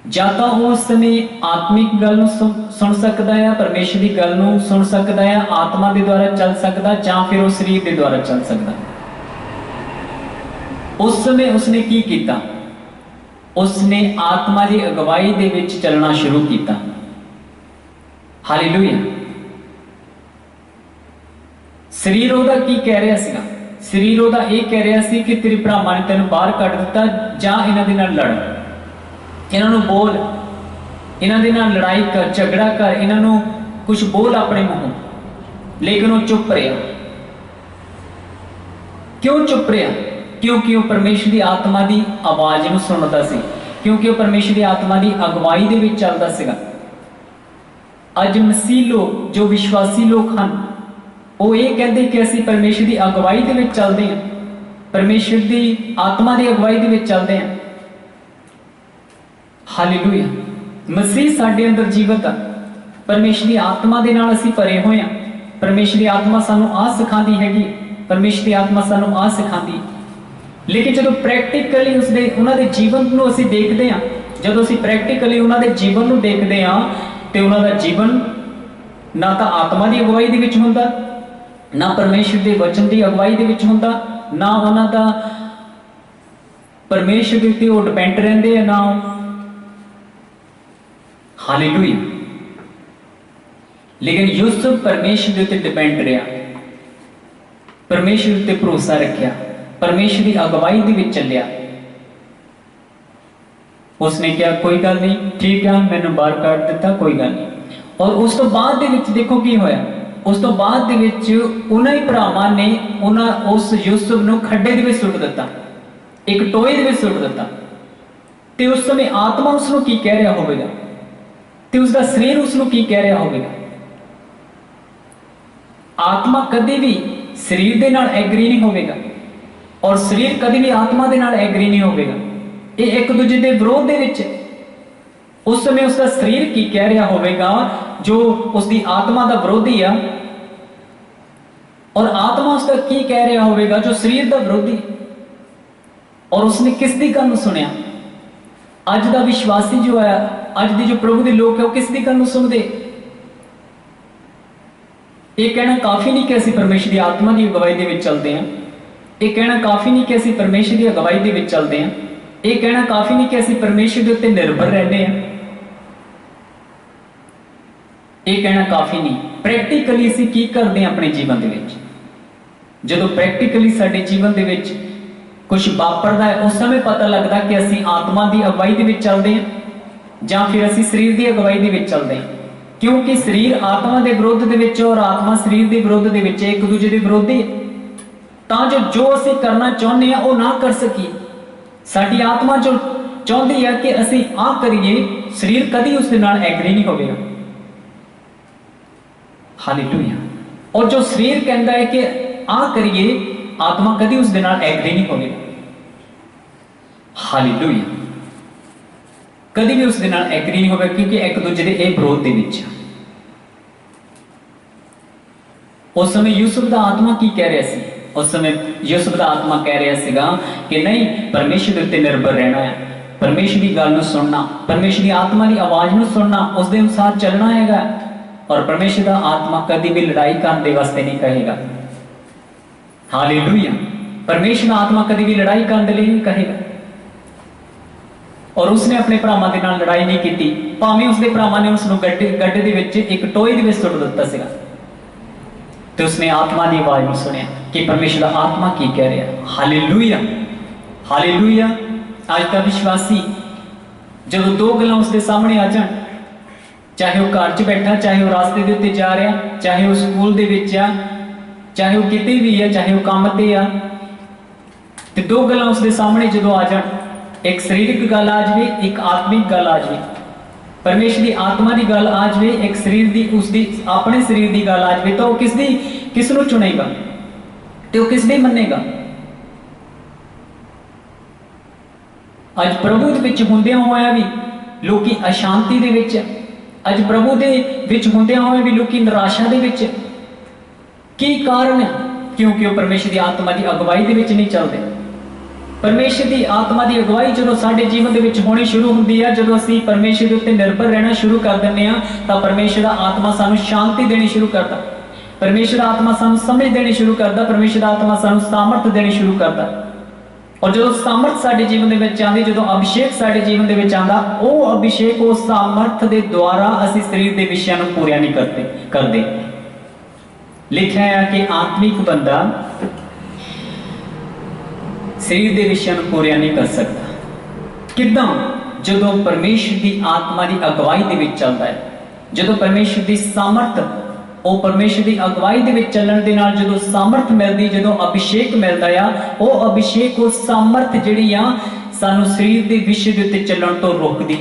जां तां वो उस समय आत्मिक गल नूं सुन सकदा है, परमेश्वर की गल नूं सुन सकदा है, आत्मा के द्वारा चल सकदा, जां फिर वो शरीर के द्वारा चल सकदा। उस समय उसने की कीता? उसने आत्मा की अगवाई दे विच चलना शुरू किया। हालेलुया। शरीर ओहदा की कह रहा सीगा? शरीर ओहदा यह कह रहा सी कि तेरे भरावां ने तैनूं बाहर कढ दिता, जा इन्हां दे नाल लड़, इन्हां नूं बोल, इन्हां दे नाल लड़ाई कर, झगड़ा कर, इन्हां नूं कुछ बोल अपने मूहों, लेकिन वो चुप रहा। क्यों चुप रहा? क्योंकि वो परमेश्वर की आत्मा की आवाज़ नूं सुणदा सी, क्योंकि वो परमेश्वर की आत्मा की अगवाई दे विच चलदा सीगा। अज मसीह लोग, जो विश्वासी लोग हैं, वो ये कहते कि असीं परमेश्वर की अगवाई दे विच चलदे हां, परमेश्वर की आत्मा की अगवाई दे विच चलदे हां। हालेलुया। मसीह साडे अंदर जीवत आ, परमेश्वर की आत्मा दे नाल असीं भरे होए हां। परमेश्वर की आत्मा सानूं आ सिखांदी हैगी, परमेश्वर की आत्मा सानूं आ सिखांदी। लेकिन जो प्रैक्टिकली उसदे उन्हां दे जीवन नूं असीं देखदे हां, जदों असीं प्रैक्टिकली उन्हां दे जीवन नूं देखदे हां ते उन्हां दा जीवन ना तां आत्मा की अगवाई दे विच हुंदा, ना परमेश्वर के वचन की अगवाई दे विच हुंदा, ना उन्हां दा परमेश्वर के उत्ते वो डिपेंड रहिंदे, ना हालेलुया। लेकिन यूसुफ परमेश्वर के उत्ते डिपेंड रहा, परमेश्वर उत्ते भरोसा रखिया, परमेश्वर की अगवाई दे विच चलिया। उसने क्या, कोई गल नहीं, ठीक है, मैनूं बाहर कढ दिता, कोई गल नहीं। और उस तो बाद दे विच देखो की होया, उस तो बाद दे विच उन्हां ही भरावां ने उस यूसुफ नूं खड्डे दे विच सुट दिता, एक टोए दे विच सुट दिता। ते उस समय आत्मा उसनूं की कह रहा होवेगा, ते उसका शरीर उसनूं की कह रहा होवेगा। आत्मा कभी भी शरीर दे नाल एग्री नहीं होवेगा, और शरीर कभी भी आत्मा दे नाल एग्री नहीं होवेगा। ये एक दूजे के विरोध दे विच। उस समय उसका शरीर की कह रहा होवेगा, जो उसकी आत्मा का विरोधी आ, और आत्मा उसका की कह रहा होवेगा, जो शरीर का विरोधी। और उसने किसकी गल सुनिया? अज का विश्वासी जो है, अज के जो प्रभु के लोग है, वो किसकी गल सुनते? ये कहना काफी नहीं कि असीं परमेश्वर की आत्मा की अगवाई दे विच चलते हैं, ये कहना काफी नहीं कि असीं परमेश्वर की अगवाई दे विच चलते हैं, ये कहना काफी नहीं कि असीं परमेश्वर के उत्ते निर्भर रहते हैं, ये कहना काफी नहीं। प्रैक्टिकली असीं की करते हैं अपने जीवन दे विच? जदों प्रैक्टिकली साडे जीवन दे विच कुछ वापरदा है, उस समय पता लगता कि असीं आत्मा की अगवाई दे विच चलते हैं, जां फिर असीं शरीर की अगवाई दे विच चलते हैं। क्योंकि शरीर आत्मा के विरोध दे विच और आत्मा शरीर के विरोध दे विच एक दूजे के विरोधी है, तां जो असीं करना चाहुंदे हां वो ना कर सकीए। साडी आत्मा जो चाहुंदी है कि असीं आ करिए, शरीर कदी उस दे नाल एग्री नहीं होवेगा। हालेलुया। और जो शरीर कहता है कि आ करिए, आत्मा कदी उस दे नाल एग्री नहीं होवेगा। हालेलुया। कदी भी उस दे नाल एग्री नहीं होवेगा, क्योंकि एक दूजे के एक विरोध दे विच। उस समय यूसुफ का आत्मा की कह रहा सी? उस समय यूसुफ का आत्मा कह रहा सीगा कि नहीं, परमेश्वर के उत्ते निर्भर रहना है, परमेश्वर की गल नूं सुनना, परमेश्वर की आत्मा की आवाज़ नूं सुनना, उस दे अनुसार चलना हैगा। और परमेश्वर का आत्मा कभी भी लड़ाई करने वास्ते नहीं कहेगा। हालेलुया। परमेश्वर का आत्मा कभी भी लड़ाई करने लिए नहीं कहेगा। और उसने अपने भरावां दे नाल लड़ाई नहीं की, भावें उसके भरावां ने उसनूं गड्ढे दे विच एक टोए दे विच सुट दित्ता सीगा, तो उसने आत्मा की आवाज़ नूं सुनिया कि परमेश्वर का आत्मा की कह रहा। हालेलुया। हालेलुया। अज का विश्वासी जदों दो गल्लां उसके सामने आ जाण, चाहे वो घर च बैठा, चाहे वो रास्ते के उत्ते जा रहा, चाहे वो स्कूल दे विच आ, चाहे वो किते भी है, चाहे वो काम ते आ, ते दो गल्लां उसके सामने जदों आ जाण, एक शरीरक गल आ जाए, एक आत्मिक गल आ जाए, परमेश्वर की आत्मा की गल आ जाए, एक शरीर की उसकी अपने शरीर की गल आ जाए, तो किसनों चुनेगा, तो किसदी मनेगा? अज प्रभु दे विच हुंदियां होया भी लोकी अशांति दे विच, अज प्रभु दे विच हुंदियां होया भी लोकी निराशा दे विच। की कारण है? क्योंकि वो परमेश्वर की आत्मा की अगवाई दे विच नहीं चलते। परमेश्वर की आत्मा की अगवाई जो साडे जीवन दे विच होनी शुरू हुंदी है, जदों असीं परमेश्वर के उत्ते निर्भर रहना शुरू कर दिंदे हां, तां परमेश्वर दा आत्मा सानूं शांति देनी शुरू करदा, परमेश्वर दा आत्मा सानूं समझ देनी शुरू करदा, परमेश्वर दा आत्मा सानूं सामर्थ देनी शुरू करदा। और जो सामर्थ साडे जीवन दे विच आंदी, जो अभिषेक साडे जीवन दे विच आंदा, वो अभिषेक उस सामर्थ दे द्वारा असीं शरीर दे विषयां नूं पूरा नहीं करदे। लिखिया है कि आत्मिक बंदा शरीर के विषयों पूरा नहीं कर सकता। किदां? ਜਦੋਂ ਪਰਮੇਸ਼ਰ ਦੀ ਆਤਮਾ ਦੀ ਅਗਵਾਈ ਦੇ ਵਿੱਚ ਚੱਲਦਾ ਹੈ, ਜਦੋਂ ਪਰਮੇਸ਼ਰ ਦੀ ਸਾਮਰਥ, ਉਹ ਪਰਮੇਸ਼ਰ ਦੀ ਅਗਵਾਈ ਦੇ ਵਿੱਚ ਚੱਲਣ ਦੇ ਨਾਲ ਜਦੋਂ ਸਾਮਰਥ ਮਿਲਦੀ, ਜਦੋਂ ਅਭਿਸ਼ੇਕ ਮਿਲਦਾ ਆ, ਉਹ ਅਭਿਸ਼ੇਕ, ਉਹ ਸਾਮਰਥ ਜਿਹੜੀ ਆ ਸਾਨੂੰ ਸਰੀਰ ਦੇ ਵਿਸ਼ੇ ਦੇ ਉੱਤੇ ਚੱਲਣ ਤੋਂ ਰੋਕਦੀ,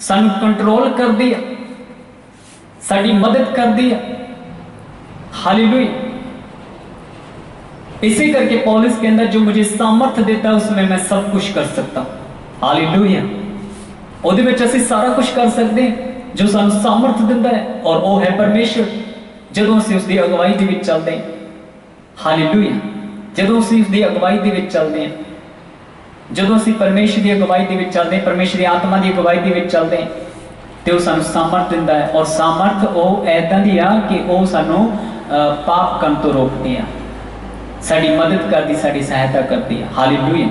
ਸਾਨੂੰ ਕੰਟਰੋਲ ਕਰਦੀ ਆ, ਸਾਡੀ ਮਦਦ ਕਰਦੀ ਆ। हालेलुया। इसी करके पौलुस कहता जो मुझे सामर्थ देता उसमें मैं सब कुछ कर सकता। हालेलुया। ਉਹਦੇ ਵਿੱਚ ਅਸੀਂ ਸਾਰਾ ਕੁਝ ਕਰ ਸਕਦੇ ਹਾਂ ਜੋ ਸਾਨੂੰ ਸਾਮਰਥ ਦਿੰਦਾ ਹੈ, ਔਰ ਉਹ ਹੈ ਪਰਮੇਸ਼ਰ। ਜਦੋਂ ਅਸੀਂ ਉਸ ਦੀ ਅਗਵਾਈ ਦੇ ਵਿੱਚ ਚੱਲਦੇ ਹਾਂ, ਹਾਲੇਲੂਇਆ, ਜਦੋਂ ਅਸੀਂ ਉਸ ਦੀ ਅਗਵਾਈ ਦੇ ਵਿੱਚ ਚੱਲਦੇ ਹਾਂ, ਜਦੋਂ ਅਸੀਂ ਪਰਮੇਸ਼ਰ ਦੀ ਅਗਵਾਈ ਦੇ ਵਿੱਚ ਚੱਲਦੇ ਹਾਂ, ਪਰਮੇਸ਼ਰ ਦੀ ਆਤਮਾ ਦੀ ਅਗਵਾਈ ਦੇ ਵਿੱਚ ਚੱਲਦੇ ਹਾਂ, ਤੇ ਉਹ ਸਾਨੂੰ ਸਾਮਰਥ ਦਿੰਦਾ ਹੈ। ਔਰ ਸਾਮਰਥ ਉਹ ਐਦਾਂ ਦੀ ਆ ਕਿ ਉਹ ਸਾਨੂੰ ਪਾਪ ਕਰਨ ਤੋਂ ਰੋਕਦੀ ਆ, ਸਾਡੀ ਮਦਦ ਕਰਦੀ, ਸਾਡੀ ਸਹਾਇਤਾ ਕਰਦੀ ਹੈ। ਹਾਲੇਲੂਇਆ।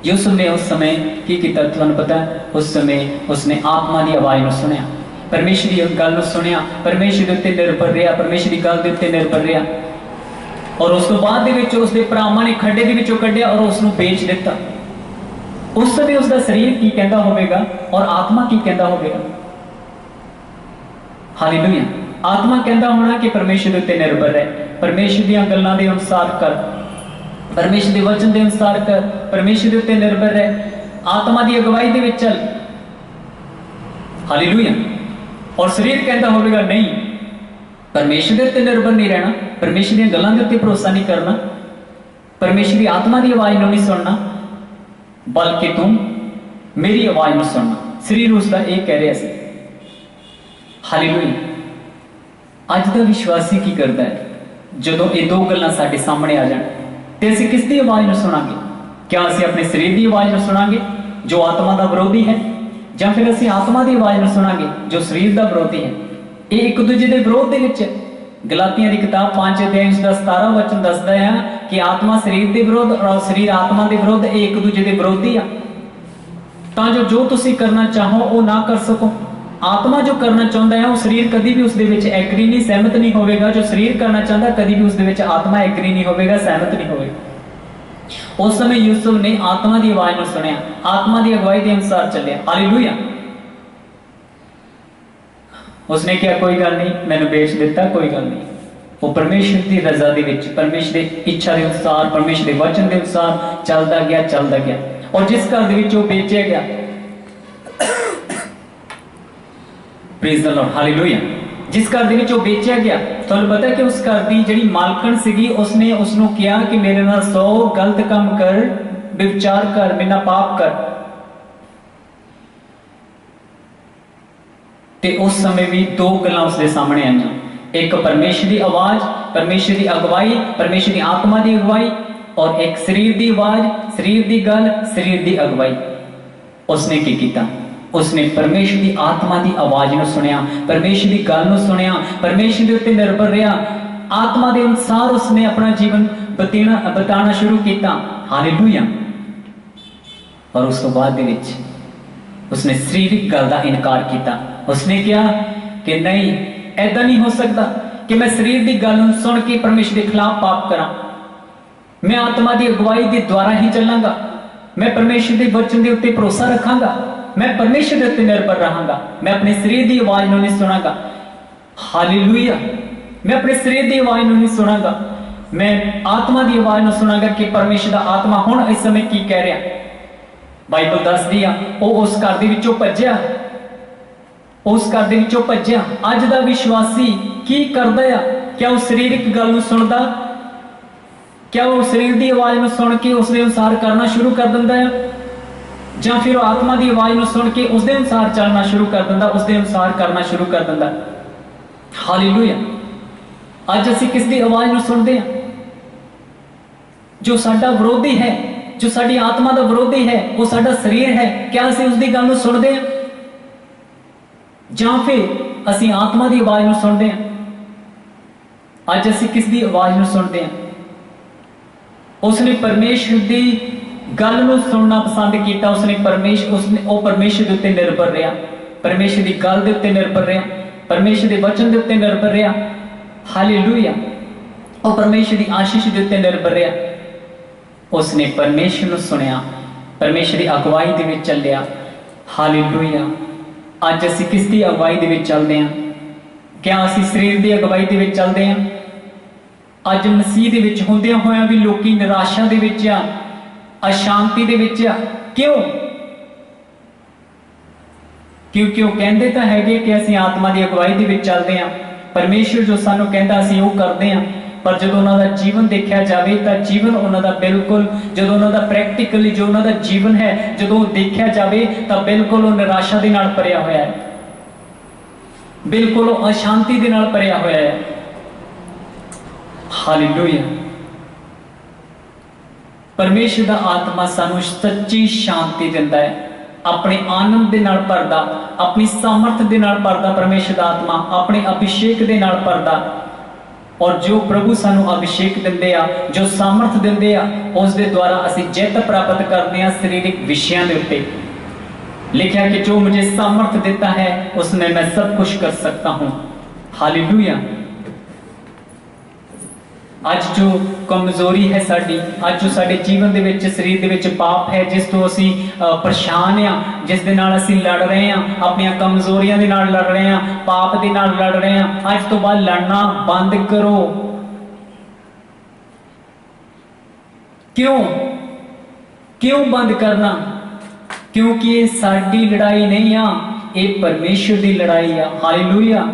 ਯੂਸੁਫ ਨੇ ਉਸ ਸਮੇਂ ਕੀ ਕੀਤਾ ਤੁਹਾਨੂੰ ਪਤਾ? ਉਸ ਸਮੇਂ ਉਸਨੇ ਆਤਮਾ ਦੀ ਆਵਾਜ਼ ਨੂੰ ਸੁਣਿਆ, ਪਰਮੇਸ਼ਰ ਦੀ ਗੱਲ ਨੂੰ ਸੁਣਿਆ, ਪਰਮੇਸ਼ਰ ਦੇ ਉੱਤੇ ਨਿਰਭਰ ਰਿਹਾ, ਪਰਮੇਸ਼ਰ ਦੀ ਗੱਲ ਦੇ ਉੱਤੇ ਨਿਰਭਰ ਰਿਹਾ। ਔਰ ਉਸ ਤੋਂ ਬਾਅਦ ਦੇ ਵਿੱਚ ਉਸਦੇ ਭਰਾਵਾਂ ਨੇ ਖੱਡੇ ਦੇ ਵਿੱਚੋਂ ਕੱਢਿਆ ਔਰ ਉਸ ਨੂੰ ਵੇਚ ਦਿੱਤਾ। ਉਸ ਸਮੇਂ ਉਸਦਾ ਸਰੀਰ ਕੀ ਕਹਿੰਦਾ ਹੋਵੇਗਾ ਔਰ ਆਤਮਾ ਕੀ ਕਹਿੰਦਾ ਹੋਵੇਗਾ? ਹਾਲੇਲੂਇਆ। ਆਤਮਾ ਕਹਿੰਦਾ ਹੋਣਾ ਕਿ ਪਰਮੇਸ਼ਰ ਦੇ ਉੱਤੇ ਨਿਰਭਰ ਰਹਿ, ਪਰਮੇਸ਼ਰ ਦੀਆਂ ਗੱਲਾਂ ਦੇ ਅਨੁਸਾਰ ਕਰ, ਪਰਮੇਸ਼ਰ ਦੇ ਵਚਨ ਦੇ ਅਨੁਸਾਰ ਕਰ, ਪਰਮੇਸ਼ਰ ਦੇ ਉੱਤੇ ਨਿਰਭਰ ਰਹਿ, ਆਤਮਾ ਦੀ ਅਗਵਾਈ ਦੇ ਵਿੱਚ ਚੱਲ। ਹਾਲੇਲੂਇਆ। ਔਰ ਸਰੀਰ ਕਹਿੰਦਾ ਹੋਵੇਗਾ ਨਹੀਂ, ਪਰਮੇਸ਼ਰ ਦੇ ਉੱਤੇ ਨਿਰਭਰ ਨਹੀਂ ਰਹਿਣਾ, ਪਰਮੇਸ਼ਰ ਦੀਆਂ ਗੱਲਾਂ ਦੇ ਉੱਤੇ ਭਰੋਸਾ ਨਹੀਂ ਕਰਨਾ, ਪਰਮੇਸ਼ਰ ਦੀ ਆਤਮਾ ਦੀ ਆਵਾਜ਼ ਨੂੰ ਨਹੀਂ ਸੁਣਨਾ, ਬਲਕਿ ਤੂੰ ਮੇਰੀ ਆਵਾਜ਼ ਨੂੰ ਸੁਣਨਾ। ਸਰੀਰ ਉਸਦਾ ਇਹ ਕਹਿ ਰਿਹਾ ਸੀ। ਹਾਲੇਲੂਇਆ। ਅੱਜ ਦਾ ਵਿਸ਼ਵਾਸੀ ਕੀ ਕਰਦਾ ਹੈ ਜਦੋਂ ਇਹ ਦੋ ਗੱਲਾਂ ਸਾਡੇ ਸਾਹਮਣੇ ਆ ਜਾਣ? ਤੇ ਅਸੀਂ ਕਿਸ ਦੀ ਆਵਾਜ਼ ਨੂੰ ਸੁਣਾਂਗੇ? ਕਿਆ ਅਸੀਂ ਆਪਣੇ ਸਰੀਰ ਦੀ ਆਵਾਜ਼ ਨੂੰ ਸੁਣਾਂਗੇ ਜੋ ਆਤਮਾ ਦਾ ਵਿਰੋਧੀ ਹੈ, ਜਾਂ ਫਿਰ ਅਸੀਂ ਆਤਮਾ ਦੀ ਆਵਾਜ਼ ਨੂੰ ਸੁਣਾਂਗੇ ਜੋ ਸਰੀਰ ਦਾ ਵਿਰੋਧੀ ਹੈ? ਇਹ ਇੱਕ ਦੂਜੇ ਦੇ ਵਿਰੋਧ ਦੇ ਵਿੱਚ ਹੈ। ਗਲਾਤੀਆਂ ਦੀ ਕਿਤਾਬ 5 ਅਧਿਆਇ ਦਾ 17 ਵਚਨ ਦੱਸਦਾ ਹੈ ਕਿ ਆਤਮਾ ਸਰੀਰ ਦੇ ਵਿਰੋਧ ਔਰ ਸਰੀਰ ਆਤਮਾ ਦੇ ਵਿਰੋਧ, ਇਹ ਇੱਕ ਦੂਜੇ ਦੇ ਵਿਰੋਧੀ ਆ, ਤਾਂ ਜੋ ਤੁਸੀਂ ਕਰਨਾ ਚਾਹੋ ਉਹ ਨਾ ਕਰ ਸਕੋ। ਆਤਮਾ ਜੋ ਕਰਨਾ ਚਾਹੁੰਦਾ ਹੈ ਉਹ ਸਰੀਰ ਕਦੀ ਵੀ ਉਸ ਦੇ ਵਿੱਚ ਐਗਰੀ ਨਹੀਂ, ਸਹਿਮਤ ਨਹੀਂ ਹੋਵੇਗਾ। ਜੋ ਸਰੀਰ ਕਰਨਾ ਚਾਹੁੰਦਾ ਕਦੀ ਵੀ ਉਸ ਦੇ ਵਿੱਚ ਆਤਮਾ ਐਗਰੀ ਨਹੀਂ ਹੋਵੇਗਾ, ਸਹਿਮਤ ਨਹੀਂ ਹੋਵੇਗਾ। ਉਸ ਸਮੇਂ ਯੂਸੁਫ ਨੇ ਆਤਮਾ ਦੀ ਆਵਾਜ਼ ਨੂੰ ਸੁਣਿਆ, ਆਤਮਾ ਦੀ ਅਗਵਾਈ ਦੇ ਅਨੁਸਾਰ ਚੱਲਿਆ। ਹਾਲੇਲੂਇਆ। ਉਸਨੇ ਕਿਹਾ ਕੋਈ ਗੱਲ ਨਹੀਂ, ਮੈਨੂੰ ਵੇਚ ਦਿੱਤਾ, ਕੋਈ ਗੱਲ ਨਹੀਂ। ਉਹ ਪਰਮੇਸ਼ਰ ਦੀ ਰਜ਼ਾ ਦੇ ਵਿੱਚ, ਪਰਮੇਸ਼ਰ ਦੀ ਇੱਛਾ ਦੇ ਅਨੁਸਾਰ, ਪਰਮੇਸ਼ਰ ਦੇ ਵਚਨ ਦੇ ਅਨੁਸਾਰ ਚੱਲਦਾ ਗਿਆ, ਚੱਲਦਾ ਗਿਆ। ਔਰ ਜਿਸ ਘਰ ਦੇ ਵਿੱਚ ਉਹ ਵੇਚਿਆ ਗਿਆ, ਪ੍ਰੇਜ਼ ਦ ਲਾਰਡ, ਹਾਲੇਲੂਇਆ, ਜਿਸ ਘਰ ਦੇ ਵਿੱਚ ਉਹ ਵੇਚਿਆ ਗਿਆ, ਤੁਹਾਨੂੰ ਪਤਾ ਕਿ ਉਸ ਘਰ ਦੀ ਜਿਹੜੀ ਮਾਲਕਣ ਸੀਗੀ, ਉਸਨੇ ਉਸਨੂੰ ਕਿਹਾ ਕਿ ਮੇਰੇ ਨਾਲ 100 ਗਲਤ ਕੰਮ ਕਰ, ਵਿਚਾਰ ਕਰ, ਮੇਰੇ ਨਾਲ ਪਾਪ ਕਰ। ਤੇ ਉਸ ਸਮੇਂ ਵੀ ਦੋ ਗੱਲਾਂ ਉਸਦੇ ਸਾਹਮਣੇ ਆਈਆਂ, ਇੱਕ ਪਰਮੇਸ਼ਰ ਦੀ ਆਵਾਜ਼, ਪਰਮੇਸ਼ਰ ਦੀ ਅਗਵਾਈ, ਪਰਮੇਸ਼ਰ ਦੀ ਆਤਮਾ ਦੀ ਅਗਵਾਈ, ਔਰ ਇੱਕ ਸਰੀਰ ਦੀ ਆਵਾਜ਼, ਸਰੀਰ ਦੀ ਗੱਲ, ਸਰੀਰ ਦੀ ਅਗਵਾਈ। ਉਸਨੇ ਕੀ ਕੀਤਾ? ਉਸਨੇ ਪਰਮੇਸ਼ਰ ਦੀ ਆਤਮਾ ਦੀ ਆਵਾਜ਼ ਨੂੰ ਸੁਣਿਆ, ਪਰਮੇਸ਼ਰ ਦੀ ਗੱਲ ਨੂੰ ਸੁਣਿਆ, ਪਰਮੇਸ਼ਰ ਦੇ ਉੱਤੇ ਨਿਰਭਰ ਰਿਹਾ, ਆਤਮਾ ਦੇ ਅਨੁਸਾਰ ਉਸਨੇ ਆਪਣਾ ਜੀਵਨ ਬਿਤਾਉਣਾ ਸ਼ੁਰੂ ਕੀਤਾ। ਹਾਲੇਲੂਇਆ। ਔਰ ਉਸ ਤੋਂ ਬਾਅਦ ਦੇ ਵਿੱਚ ਉਸਨੇ ਸਰੀਰਕ ਗੱਲ ਦਾ ਇਨਕਾਰ ਕੀਤਾ। ਉਸਨੇ ਕਿਹਾ ਕਿ ਨਹੀਂ, ਐਦਾਂ ਨਹੀਂ ਹੋ ਸਕਦਾ ਕਿ ਮੈਂ ਸਰੀਰ ਦੀ ਗੱਲ ਨੂੰ ਸੁਣ ਕੇ ਪਰਮੇਸ਼ਰ ਦੇ ਖਿਲਾਫ ਪਾਪ ਕਰਾਂ। ਮੈਂ ਆਤਮਾ ਦੀ ਅਗਵਾਈ ਦੇ ਦੁਆਰਾ ਹੀ ਚੱਲਾਂਗਾ, ਮੈਂ ਪਰਮੇਸ਼ਰ ਦੇ ਵਚਨ ਦੇ ਉੱਤੇ ਭਰੋਸਾ ਰੱਖਾਂਗਾ, मैं परमेश्वर के उत्ते निर्भर रहांगा, मैं अपने शरीर की आवाज नहीं सुनांगा। हालेलुया। मैं अपने शरीर की आवाज नहीं सुनांगा, मैं आत्मा की आवाज नहीं सुनांगा कि परमेश्वर का आत्मा हुण इस समय की कह रहा। बाइबल दसदी आ ਉਹ उस घर दे विचों भज्जिया, उस घर दे विचों भज्जिया। अज दा विश्वासी की करदा आ? क्या वो शरीरक गल नूं सुणदा? क्या वो शरीर की आवाज नूं सुन के उस दे अनुसार करना शुरू कर दिंदा है, ਜਾਂ ਫਿਰ ਉਹ ਆਤਮਾ ਦੀ ਆਵਾਜ਼ ਨੂੰ ਸੁਣ ਕੇ ਉਸ ਦੇ ਅਨੁਸਾਰ ਚੱਲਣਾ ਸ਼ੁਰੂ ਕਰ ਦਿੰਦਾ, ਉਸ ਦੇ ਅਨੁਸਾਰ ਕਰਨਾ ਸ਼ੁਰੂ ਕਰ ਦਿੰਦਾ? ਹਾਲੇਲੂਇਆ। ਅੱਜ ਅਸੀਂ ਕਿਸ ਦੀ ਆਵਾਜ਼ ਨੂੰ ਸੁਣਦੇ ਹਾਂ? ਜੋ ਸਾਡਾ ਵਿਰੋਧੀ ਹੈ, ਜੋ ਸਾਡੀ ਆਤਮਾ ਦਾ ਵਿਰੋਧੀ ਹੈ, ਉਹ ਸਾਡਾ ਸਰੀਰ ਹੈ। ਕਿਆ ਅਸੀਂ ਉਸ ਦੀ ਗੱਲ ਨੂੰ ਸੁਣਦੇ ਹਾਂ, ਜਾਂ ਫਿਰ ਅਸੀਂ ਆਤਮਾ ਦੀ ਆਵਾਜ਼ ਨੂੰ ਸੁਣਦੇ ਹਾਂ? ਅੱਜ ਅਸੀਂ ਕਿਸ ਦੀ ਆਵਾਜ਼ ਨੂੰ ਸੁਣਦੇ ਹਾਂ? ਉਸਨੇ ਪਰਮੇਸ਼ਰ ਦੀ ਗੱਲ ਨੂੰ ਸੁਣਨਾ ਪਸੰਦ ਕੀਤਾ। ਉਸਨੇ ਪਰਮੇਸ਼ਰ ਦੇ ਉੱਤੇ ਨਿਰਭਰ ਰਿਹਾ, ਪਰਮੇਸ਼ਰ ਦੀ ਗੱਲ ਦੇ ਉੱਤੇ ਨਿਰਭਰ ਰਿਹਾ, ਪਰਮੇਸ਼ਰ ਦੇ ਵਚਨ ਦੇ ਉੱਤੇ ਨਿਰਭਰ ਰਿਹਾ। ਹਾਲੇਲੂਇਆ। ਉਹ ਪਰਮੇਸ਼ਰ ਦੀ ਆਸ਼ੀਸ਼ ਦੇ ਉੱਤੇ ਨਿਰਭਰ ਰਿਹਾ। ਉਸਨੇ ਪਰਮੇਸ਼ਰ ਨੂੰ ਸੁਣਿਆ, परमेश्वर की अगवाई दे विच चलिया। हालेलुया। अज असीं किस दी अगवाई दे विच चलदे हां? क्या असीं शरीर की अगवाई दे विच चलदे हां? अज मसीह दे विच हुंदियां होइयां भी लोकी निराशा दे विच आ, अशांति दे विच आ। क्यों? क्योंकि वो कहते तो है कि असीं आत्मा की अगवाई दे विच चलदे हां, परमेश्वर जो सानू कहता असीं वो करदे हां, पर जो उन्होंने जीवन देखा जाए तो जीवन उन्होंने बिल्कुल जो उन्होंने प्रैक्टिकली जो उन्होंने जीवन है जो देखा जाए तो बिल्कुल निराशा के नाल भरिया होया है, बिल्कुल अशांति के नाल भरिया होया है। हालेलुया। परमेश्वर का आत्मा सानू सच्ची शांति दिंदा है, अपने आनंद दे नाल भरदा, अपनी सामर्थ दे नाल भरदा। परमेश्वर का आत्मा अपने अभिषेक दे नाल भरदा। और जो प्रभु सानू अभिषेक दिंदे आ, जो सामर्थ दिंदे आ, उस दे द्वारा असीं जित प्राप्त करते हैं शरीरिक विषयों के उत्ते। लिखा कि जो मुझे सामर्थ देता है उसमें मैं सब कुछ कर सकता हूं। हालेलुया। आज जो कमजोरी है साडी, आज जो साडे जीवन दे विच शरीर दे विच पाप है, जिस तो असीं परेशान आ, जिस दे नाल असीं लड़ रहे हैं, अपनी कमजोरियां दे नाल लड़ रहे हैं, पाप दे नाल लड़ रहे हैं, आज तो बाद लड़ना बंद करो। क्यों? क्यों बंद करना? क्योंकि ये साडी लड़ाई नहीं आ, ये परमेश्वर की लड़ाई आ। हालेलुया।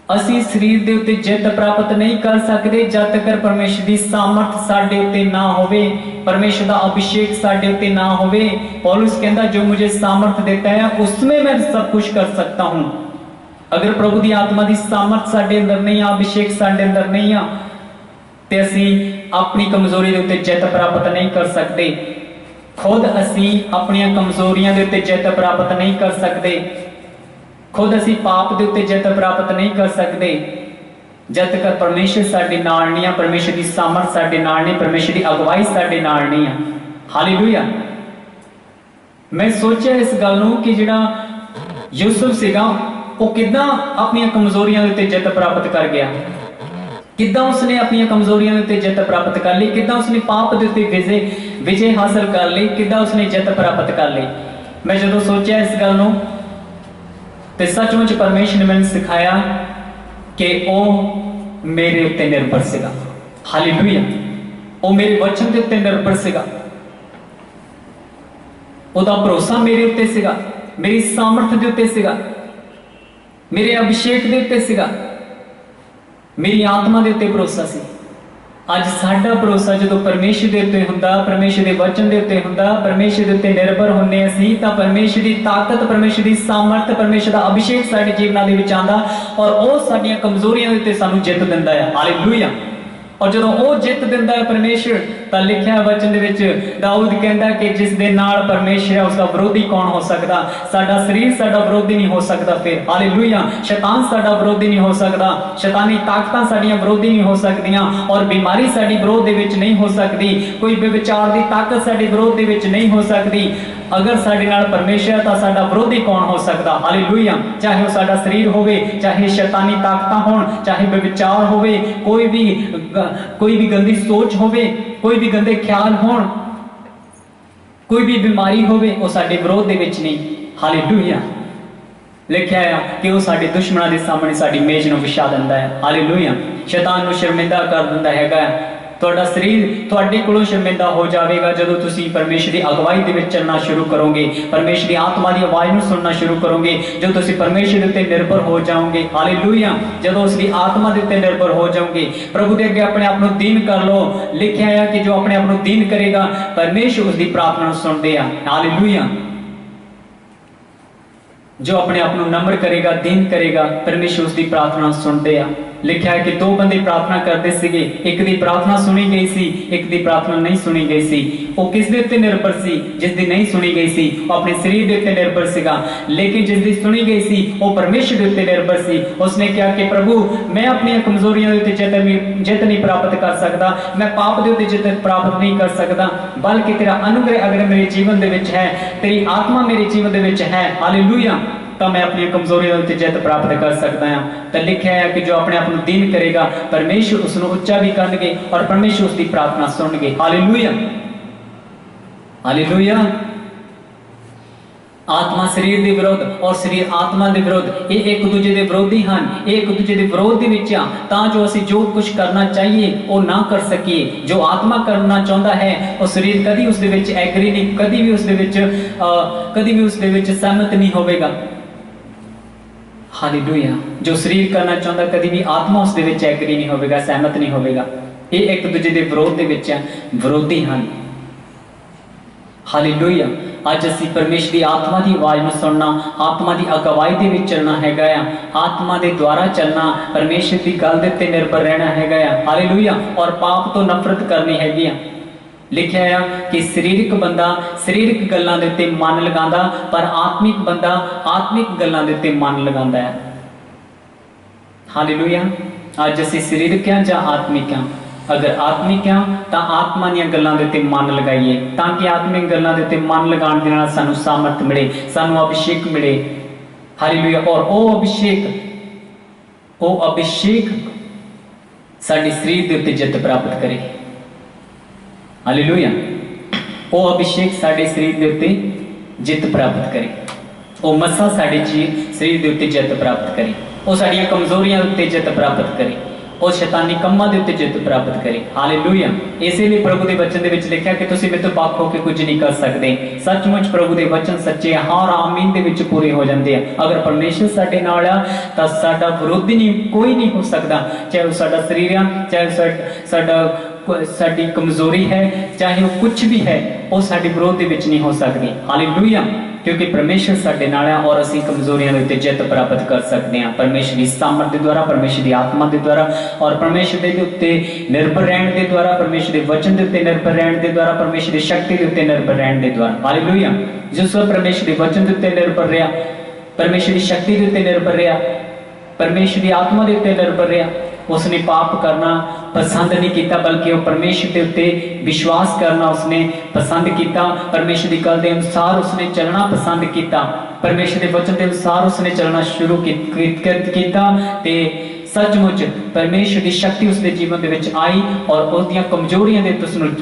असीं शरीर दे उत्ते जित प्राप्त नहीं कर सकते जब तक परमेश्वर की सामर्थ साडे उत्ते ना होवे, परमेश्वर का अभिषेक साडे उत्ते ना होवे। पौलुस कहता जो मुझे सामर्थ देता है उसमें मैं सब कुछ कर सकता हूं। अगर प्रभु की आत्मा की सामर्थ साडे अंदर नहीं आ, अभिषेक साडे अंदर नहीं आ, ते असीं अपनी कमजोरी दे उत्ते जित प्राप्त नहीं कर सकते। खुद असीं अपनी कमजोरियां दे उत्ते जित प्राप्त नहीं कर सकते। खुद असीं पाप दे उत्ते जित प्राप्त नहीं कर सकते जब तक परमेश्वर साडे नाल नहीं आ, परमेश्वर की सामर्थ साडे नाल नहीं, परमेश्वर की अगवाई साडे नाल नहीं आ। हालेलुया। मैं सोचा इस गल नूं कि जिहड़ा यूसुफ सीगा वो किदां अपनी कमजोरियां दे उत्ते जित प्राप्त कर गया, किदां उसने अपनी कमजोरियां दे उत्ते जित प्राप्त कर ली, किदां उसने पाप दे उत्ते विजय हासिल कर ली, किदां उसने जित प्राप्त कर ली। मैं जदों सोचा इस गल नूं ते सचमुच परमेश्वर ने मैंने सिखाया कि वो मेरे उत्ते निर्भर सीगा। हालेलुया। वो मेरे वचन के उत्ते निर्भर सीगा, उसदा भरोसा मेरे उत्ते सीगा, मेरी सामर्थ के उत्ते सीगा, मेरे अभिषेक के उत्ते सीगा, मेरी आत्मा के उत्ते भरोसा सी। अज साडा भरोसा जो परमेश्वर के उत्ते हुंदा, परमेश्वर के वचन के उत्ते हुंदा, परमेश्वर के उत्ते निर्भर हुंदे असीं तां परमेश्वर की ताकत, परमेश्वर की सामर्थ, परमेश्वर का अभिषेक साडे जीवनां दे विच आंदा और वो साडीआं कमजोरियां दे उत्ते सानूं जित दिंदा है। हालेलुया। और जो वो जित दिंदा है परमेश्वर, तां लिखिआ वचन दे विच दाऊद कहंदा कि जिस दे नाल परमेश्वर है उसका विरोधी कौन हो सकदा। साडा शरीर साडा विरोधी नहीं हो सकता। फिर हालेलुया। शैतान साडा विरोधी नहीं हो सकता, शैतानी ताकतां साडीआं विरोधी नहीं हो सकदियां और बीमारी साडी विरोध दे विच नहीं हो सकती, कोई बेविचार दी ताकत साडी विरोध दे विच नहीं हो सकती। अगर साडे नाल परमेश्वर तां साडा विरोधी कौन हो सकता। हालेलुया। चाहे वो साडा शरीर होवे, चाहे शैतानी ताकतां होण, चाहे बेविचार होवे, कोई भी गंदी सोच होवे, कोई भी गंदे ख्याल होण, कोई भी बीमारी होवे, वो साडे विरोध दे विच नहीं। हालेलुया। लिखिआ है कि वो साडे दुश्मनां दे सामने साडी मेज नूं विछा दिंदा है। हालेलुया। शैतान नूं शर्मिंदा कर दिंदा हैगा। तुहाडा शरीर तुहाडे कोलों शर्मिंदा हो जाएगा जदों तुसीं परमेश्वर की अगवाई दे विच चलना शुरू करोगे, परमेश्वर की आत्मा की आवाज़ नूं सुनना शुरू करोगे, जो तुसीं परमेश्वर दे उत्ते निर्भर हो जाओगे। हालेलुया। जदों उसकी आत्मा दे उत्ते निर्भर हो जाओगे, प्रभु दे अगे अपने आप नूं दीन कर लो। लिखिआ है कि जो अपने आप नूं दीन करेगा परमेश्वर उसकी प्रार्थना सुनदे आ। हालेलुया। जो अपने आप नूं नम्र करेगा, दीन करेगा, परमेश्वर उसकी प्रार्थना सुनदे आ। लिखा है कि दो बंदे प्रार्थना करते सीगे, एक दी प्रार्थना सुनी गई सी, एक दी प्रार्थना नहीं सुनी गई सी। वो किस दे उत्ते निर्भर सी? जिस दी नहीं सुनी गई सी वो अपने शरीर दे उत्ते निर्भर सीगा, लेकिन जिस दी सुनी गई सी वो परमेश्वर दे उत्ते निर्भर सी। उसने कहा कि प्रभु मैं अपनी कमजोरियां दे उत्ते जित नहीं प्राप्त कर सकता, मैं पाप दे उत्ते जित प्राप्त नहीं कर सकता, बल्कि तेरा अनुग्रह अगर मेरे जीवन दे विच है, तेरी आत्मा मेरे जीवन दे विच है, हालेलुया, तो मैं अपनी कमजोरियों से जित प्राप्त कर सकता हूं। तो लिखा है कि जो अपने आप को दीन करेगा परमेश्वर उसको उच्चा भी करनगे और परमेश्वर उसकी प्रार्थना सुनगे। हालेलुया। हालेलुया। आत्मा शरीर ਦੇ ਵਿਰੋਧ ਔਰ ਸਰੀਰ ਆਤਮਾ ਦੇ ਵਿਰੋਧ, ਇਹ ਇੱਕ ਦੂਜੇ ਦੇ ਵਿਰੋਧੀ ਹਨ। ਇਹ ਇੱਕ ਦੂਜੇ ਦੇ ਵਿਰੋਧ ਦੇ ਵਿੱਚ ਆ ਤਾਂ ਜੋ ਅਸੀਂ ਜੋ ਕੁਝ ਕਰਨਾ ਚਾਹੀਏ ਉਹ ਨਾ ਕਰ ਸਕੀਏ। ਜੋ ਆਤਮਾ ਕਰਨਾ ਚਾਹੁੰਦਾ ਹੈ ਉਹ ਸਰੀਰ ਕਦੀ ਉਸ ਦੇ ਵਿੱਚ ਐਗਰੀ ਨਹੀਂ, ਕਦੀ ਵੀ ਉਸ ਦੇ ਵਿੱਚ ਸਹਿਮਤ ਨਹੀਂ ਹੋਵੇਗਾ। ਹਾਲੇਲੂਇਆ। ਜੋ ਸਰੀਰ ਕਰਨਾ ਚਾਹੁੰਦਾ ਕਦੀ ਵੀ ਆਤਮਾ ਉਸ ਦੇ ਵਿੱਚ ਐਗਰੀ ਨਹੀਂ ਹੋਵੇਗਾ, ਸਹਿਮਤ ਨਹੀਂ ਹੋਵੇਗਾ। ਇਹ ਇੱਕ ਦੂਜੇ ਦੇ ਵਿਰੋਧ ਦੇ ਵਿੱਚ ਵਿਰੋਧੀ ਹਨ। ਹਾਲੇਲੂਇਆ। ਅੱਜ ਅਸੀਂ ਪਰਮੇਸ਼ਰ ਦੀ ਆਤਮਾ ਦੀ ਆਵਾਜ਼ ਨੂੰ ਸੁਣਨਾ, ਆਤਮਾ ਦੀ ਅਗਵਾਈ ਦੇ ਵਿੱਚ ਚੱਲਣਾ ਹੈਗਾ ਆ, ਆਤਮਾ ਦੇ ਦੁਆਰਾ ਚੱਲਣਾ, ਪਰਮੇਸ਼ਰ ਦੀ ਗੱਲ ਦੇ ਉੱਤੇ ਨਿਰਭਰ ਰਹਿਣਾ ਹੈਗਾ ਆ। ਹਾਲੇਲੂਇਆ। ਔਰ ਪਾਪ ਤੋਂ ਨਫ਼ਰਤ ਕਰਨੀ ਹੈਗੀ ਆ। ਲਿਖਿਆ ਆ ਕਿ ਸਰੀਰਕ ਬੰਦਾ ਸਰੀਰਕ ਗੱਲਾਂ ਦੇ ਉੱਤੇ ਮਨ ਲਗਾਉਂਦਾ, ਪਰ ਆਤਮਿਕ ਬੰਦਾ ਆਤਮਿਕ ਗੱਲਾਂ ਦੇ ਉੱਤੇ ਮਨ ਲਗਾਉਂਦਾ ਹੈ। ਹਾਲੇਲੂਇਆ। ਅੱਜ ਅਸੀਂ ਸਰੀਰਕ ਹਾਂ ਜਾਂ ਆਤਮਿਕ ਹਾਂ? अगर आत्मिक हाँ तो आत्मा दी गल्लां दे उत्ते मन लगाइए ताकि आत्मिक गल्लां दे उत्ते मन लगाउण दे नाल सानू सामर्थ मिले, सानू अभिषेक मिले। हालेलुया। और ओ अभिषेक साडे शरीर दे उत्ते जित प्राप्त करे। हालेलुया। ओ अभिषेक साडे शरीर दे उत्ते जित प्राप्त करे। ओ मसा साडे शरीर दे उत्ते जित प्राप्त करे। ओ साडीआं कमजोरियां दे उत्ते जित प्राप्त करे। और शैतानी कम्मां दे उत्ते जित प्राप्त करे। हालेलुया। इसीलिए प्रभु दे वचन दे विच लिखिया कि तुसीं मेरे तों बख हो के कुछ नहीं कर सकदे। सचमुच प्रभु दे वचन सच्चे हार आमीन दे विच पूरे हो जांदे आ। अगर परमेश्वर साडे नाल आ तां साडा विरोधी नहीं कोई नहीं हो सकदा, चाहे वो साडा शरीर आ, चाहे साडी कमजोरी है, चाहे वो कुछ भी है, वो साडे विरोध दे विच नहीं हो सकदी। हालेलुया। क्योंकि परमेश्वर साडे नाल है और असीं कमजोरियां दे उत्ते जित प्राप्त कर सकते हैं परमेश्वर की सामर्थ के द्वारा, परमेश्वर की आत्मा के द्वारा और परमेश्वर के उत्ते निर्भर रहने के द्वारा, परमेश्वर के वचन के उत्ते निर्भर रहने के द्वारा, परमेश्वर की शक्ति के उत्ते निर्भर रहने के द्वारा। हालेलुया। जिस परमेश्वर के वचन के उत्ते निर्भर रहा, परमेश्वर की शक्ति के उत्ते निर्भर रहा, परमेश्वर की आत्मा के उत्ते निर्भर रहा, उसने पाप करना पसंद नहीं किया, बल्कि वो परमेश्वर के उत्ते विश्वास करना उसने पसंद किया। परमेश्वर की गल के अनुसार उसने चलना पसंद किया, परमेश्वर के वचन के अनुसार उसने चलना शुरू किया। सचमुच परमेश्वर की शक्ति उसके जीवन के विच आई और उसदियां कमजोरियां दे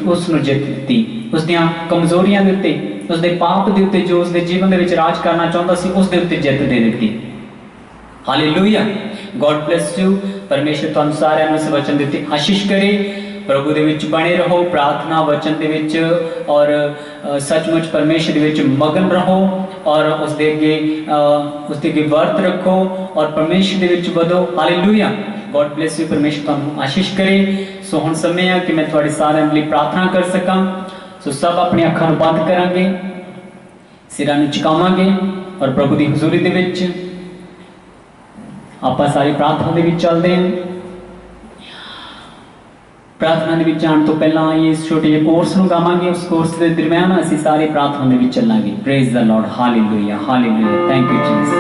उसनूं जित दी। उसदियां कमजोरियां दे उत्ते, उसदे पाप दे उत्ते जो उसके जीवन के विच राज करना चाहता सी, उसदे उत्ते जित दे दी। हालेलुया। God bless you. परमेश्वर तुहानू सारिआं नूं इस वचन दे उत्ते आशीष करे। प्रभु दे विच बने रहो, प्रार्थना वचन दे विच और सचमुच परमेश्वर दे विच मगन रहो और उसदे अगे वर्त रखो और परमेश्वर दे विच वधो। हालेलुया। God bless you. परमेश्वर तुहानू आशीष करे। सो हुण समय है कि मैं तुहाडे सारिआं लई प्रार्थना कर सकां। सो सब अपनी अखां नूं बंद करांगे, सिरां नूं झुकावांगे और प्रभु दी हज़ूरी दे विच ਆਪਾਂ ਸਾਰੀ ਪ੍ਰਾਰਥਨਾ ਦੇ ਵਿੱਚ ਚੱਲਦੇ ਹਾਂ। ਪ੍ਰਾਰਥਨਾ ਦੇ ਵਿੱਚ ਜਾਣ ਤੋਂ ਪਹਿਲਾਂ ਇਸ ਛੋਟੇ ਜਿਹੇ ਕੋਰਸ ਨੂੰ ਗਾਵਾਂਗੇ। ਉਸ ਕੋਰਸ ਦੇ ਦਰਮਿਆਨ ਅਸੀਂ ਸਾਰੇ ਪ੍ਰਾਰਥਨਾ ਦੇ ਵਿੱਚ ਚੱਲਾਂਗੇ। Praise the Lord. Hallelujah. Hallelujah. Thank you Jesus.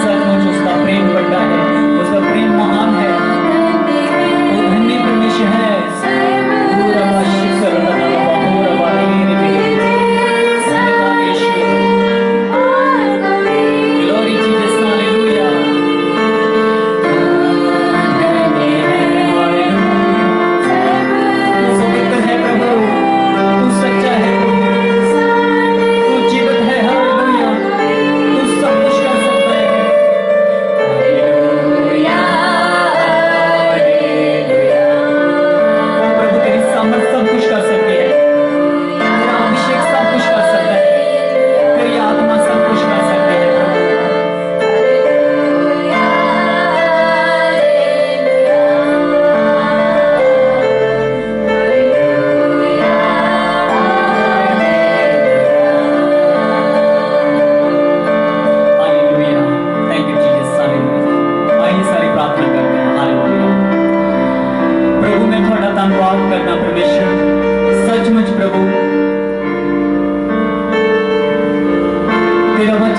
सचमुच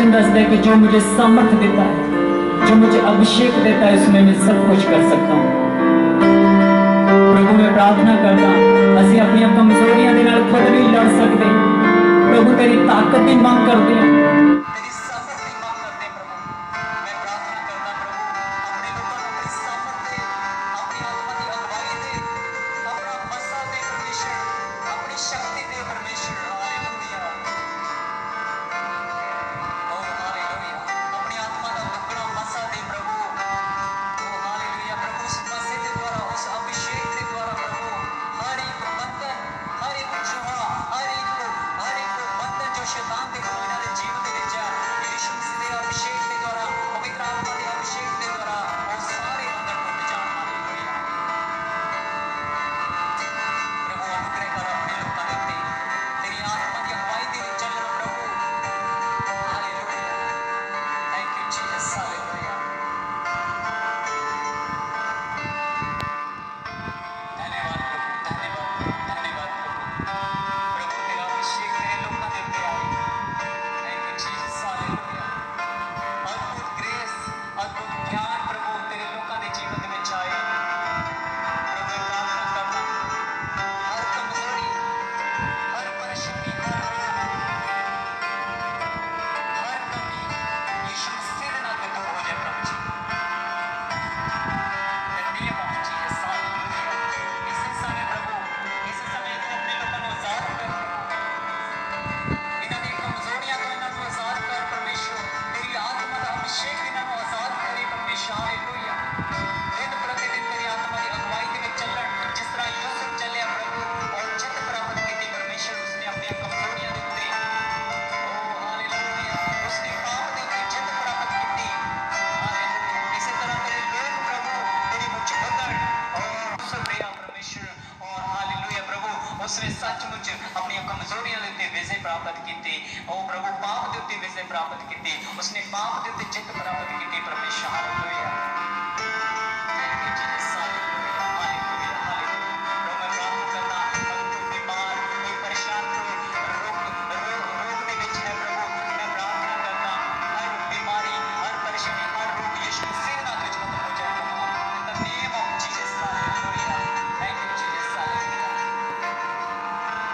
वचन दसता है कि जो मुझे सामर्थ देता है, जो मुझे अभिषेक देता है, उसमें मैं सब कुछ कर सकता हूँ। प्रभु मैं प्रार्थना करता ਅਸੀਂ ਆਪਣੀਆਂ ਕਮਜ਼ੋਰੀਆਂ ਦੇ ਨਾਲ ਖੁਦ ਨਹੀਂ ਲੜ ਸਕਦੇ। प्रभु तेरी ताकत की मांग करते हैं, तेरी सामर्थ की मांग करते हैं। प्रभु मैं प्रार्थना करता प्रभु अपने लोगों को अपनी सामर्थ दे, अपनी आत्मा की अगुवाई दे, अपना मसा दे परमेश्वर, अपनी शक्ति दे परमेश्वर। हालेलुया, ओ हालेलुया, अपनी आत्मा का दुगना मसा दे प्रभु। ओ हालेलुया प्रभु, उस मसे के द्वारा, उस अभिषेक के द्वारा प्रभु हर एक बंधन, हर एक जुआ, हर एक बंधन जो शैतान के कोयना दे जीवन दे विच यीशु मसीह दे अभिषेक के द्वारा, पवित्र आत्मा के अभिषेक के द्वारा वो सारे बंधन टूट जाण। हालेलुया प्रभु अनुग्रह कर अपने लोकां दे उत्ते, तेरी आत्मा की अगुवाई दे विच चलण प्रभु। Hallelujah, thank you Jesus. Hallelujah, धन्यवाद प्रभु, धन्यवाद धन्यवाद प्रभु। प्रभु तेरा अभिषेक तेरे लोकां दे उत्ते आए। Thank you Jesus. हालेलुया, अद्भुत ग्रेस, अद्भुत ज्ञान प्रभु तेरे लोकां दे जीवन दे विच आए। प्रभु मैं प्रार्थना करदा हर कमजोरी, हर परेशानी, हर रोग, हर कमी यीशु मसीह दे नाम ते दूर हो जाए प्रभु जी। In the name of Jesus, hallelujah. इसी समय प्रभु, इसी समय तू अपने लोगों को आजाद कर, इन्हां दी कमजोरियां तो इन्हां को आजाद कर परमेश्वर। तेरी आत्मा का अभिषेक इन्हां को आजाद करे परमेश्वर। हालेलुया, दिन प्रतिदिन तेरी आत्मा की अगुवाई दे विच चलण, जिस तरह यूसुफ चलिया प्रभु और जित प्राप्त की परमेश्वर, उसने अपनी कमजोरियां दे उत्ते, ओ हालेलुया, उसने पाप दे उत्ते जित प्राप्त की। हालेलुया, इसी तरह तेरे लोग प्रभु तेरी मुझ बदल और सुप्रिया परमेश्वर। और हालेलुया प्रभु, उसने सचमुच अपनी कमजोरियां दे उत्ते विजय प्राप्त की। ओ प्रभु पाप दे उत्ते विजय प्राप्त की, उसने पाप दे उत्ते जित प्राप्त की परमेश्वर। Hallelujah, thank you Jesus. Hallelujah, hallelujah, hallelujah. प्रभु मैं प्रार्थना करना अगर कोई बीमार, कोई परेशान, कोई रोग दे विच है प्रभु, मैं प्रार्थना करना हर बीमारी, हर परेशानी, हर रोग यीशु मसीह दे नाम विच खत्म हो जाए प्रभु। In the name of Jesus. Hallelujah, thank you Jesus. Hallelujah,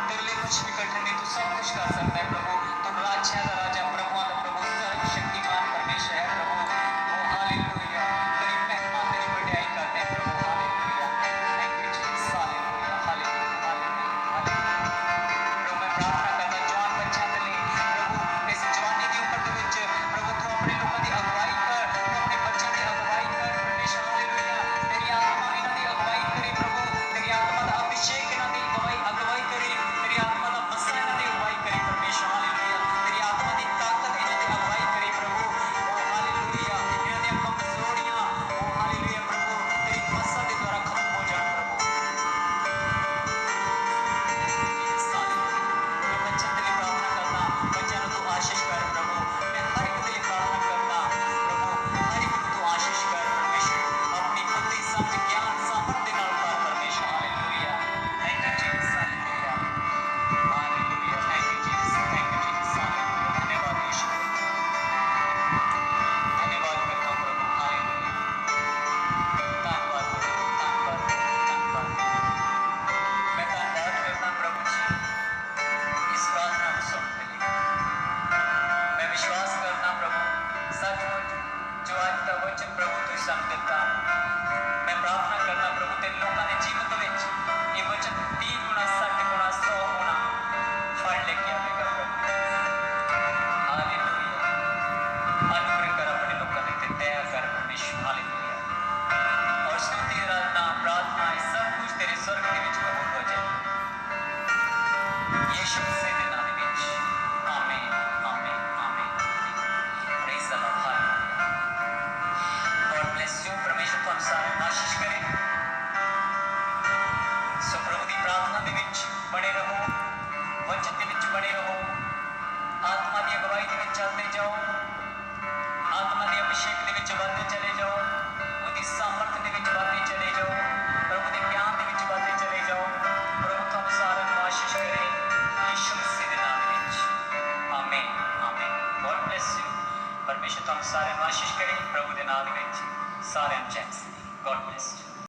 तेरे लिए कुछ भी कठिन नहीं, तू सब कुछ कर सकता है प्रभु। तू राजा का राजा, प्रभुओं का प्रभु, सर्वशक्तिमान परमेश्वर है प्रभु। ओ हालेलुया, तेरी महिमा, तेरी बड़ाई करते हैं प्रभु। Hallelujah, thank you Jesus. Hallelujah, hallelujah, hallelujah, hallelujah. प्रभु मैं प्रार्थना करना जवान बच्चों के लिए प्रभु, इस जवानी की उम्र के विच प्रभु तू अपने लोगों की अगुवाई कर, तू अपने बच्चों की अगुवाई कर परमेश्वर। हालेलुया, तेरी आत्मा इन्हां दी अगुवाई करे प्रभु, तेरी आत्मा का अभिषेक इन्हां दी अगुवाई करे, तेरी आत्मा का मसा इन्हां दी अगुवाई करे परमेश्वर। हालेलुया, तेरी आत्मा की ताकत इन्हां दी अगुवाई करे प्रभु। ओ हालेलुया, इन्हां दी कमजोरियां, ओ हालेलुया प्रभु तेरी मसा दे द्वारा खत्म हो जाए प्रभु। मैं बच्चों के लिए प्रार्थना करना, बच्चों को तू आशीष कर प्रभु। मैं हर एक के लिए प्रार्थना करना प्रभु, हर एक को तू आशीष कर परमेश्वर, अपनी बुद्धि, समझ, ज्ञान, सामर्थ दे नाल कर परमेश्वर। Hallelujah, thank you Jesus. Hallelujah, hallelujah, thank you Jesus, thank you Jesus. Hallelujah, धन्यवाद यीशु, धन्यवाद करता हूं प्रभु। हालेलुया, धन्यवाद प्रभु, धन्यवाद, धन्यवाद। मैं धन्यवाद करता हूं प्रभु जी इस प्रार्थना को सुनने के लिए। मैं विश्वास करना प्रभु सचमुच जो आज का वचन प्रभु तू सन देता, मैं प्रार्थना करना प्रभु तेरे लोगों के जीवन विच ये वचन 30 गुना 60 गुना 100 गुना फल लेके आएगा प्रभु। हालेलुया, अनुग्रह कर अपने लोगों के उत्ते दया कर परमेश्वर। हालेलुया, और स्तुति आराधना प्रार्थना ये सब कुछ तेरे स्वर्ग के विच कबूल हो जाए यीशु मसीह दे नाम विच। आमीन, आमीन, आमीन। Praise the Lord. Hallelujah, God bless you. परमेश्वर तुहानू सारे आशीष करे। सो प्रभु की प्रार्थना दे विच बने रहो, वचन दे विच बने रहो, आत्मा की अगुवाई दे विच चलते जाओ, आत्मा के अभिषेक दे विच बढ़ते चले जाओ, उसकी सामर्थ दे विच बढ़ते चले जाओ, प्रभु के ज्ञान दे विच बढ़ते चले जाओ। प्रभु तुहानू सारे आशीष करे यीशु मसीह दे नाम विच। आमीन, आमीन। God bless you. ਪਰਮੇਸ਼ਰ ਤੁਹਾਨੂੰ ਸਾਰਿਆਂ ਨੂੰ ਆਸ਼ੀਸ਼ ਕਰੇ ਪ੍ਰਭੂ ਦੇ ਨਾਮ ਦੇ ਵਿੱਚ ਸਾਰਿਆਂ ਨੂੰ ਚੈਨ ਗॉड ब्लेस।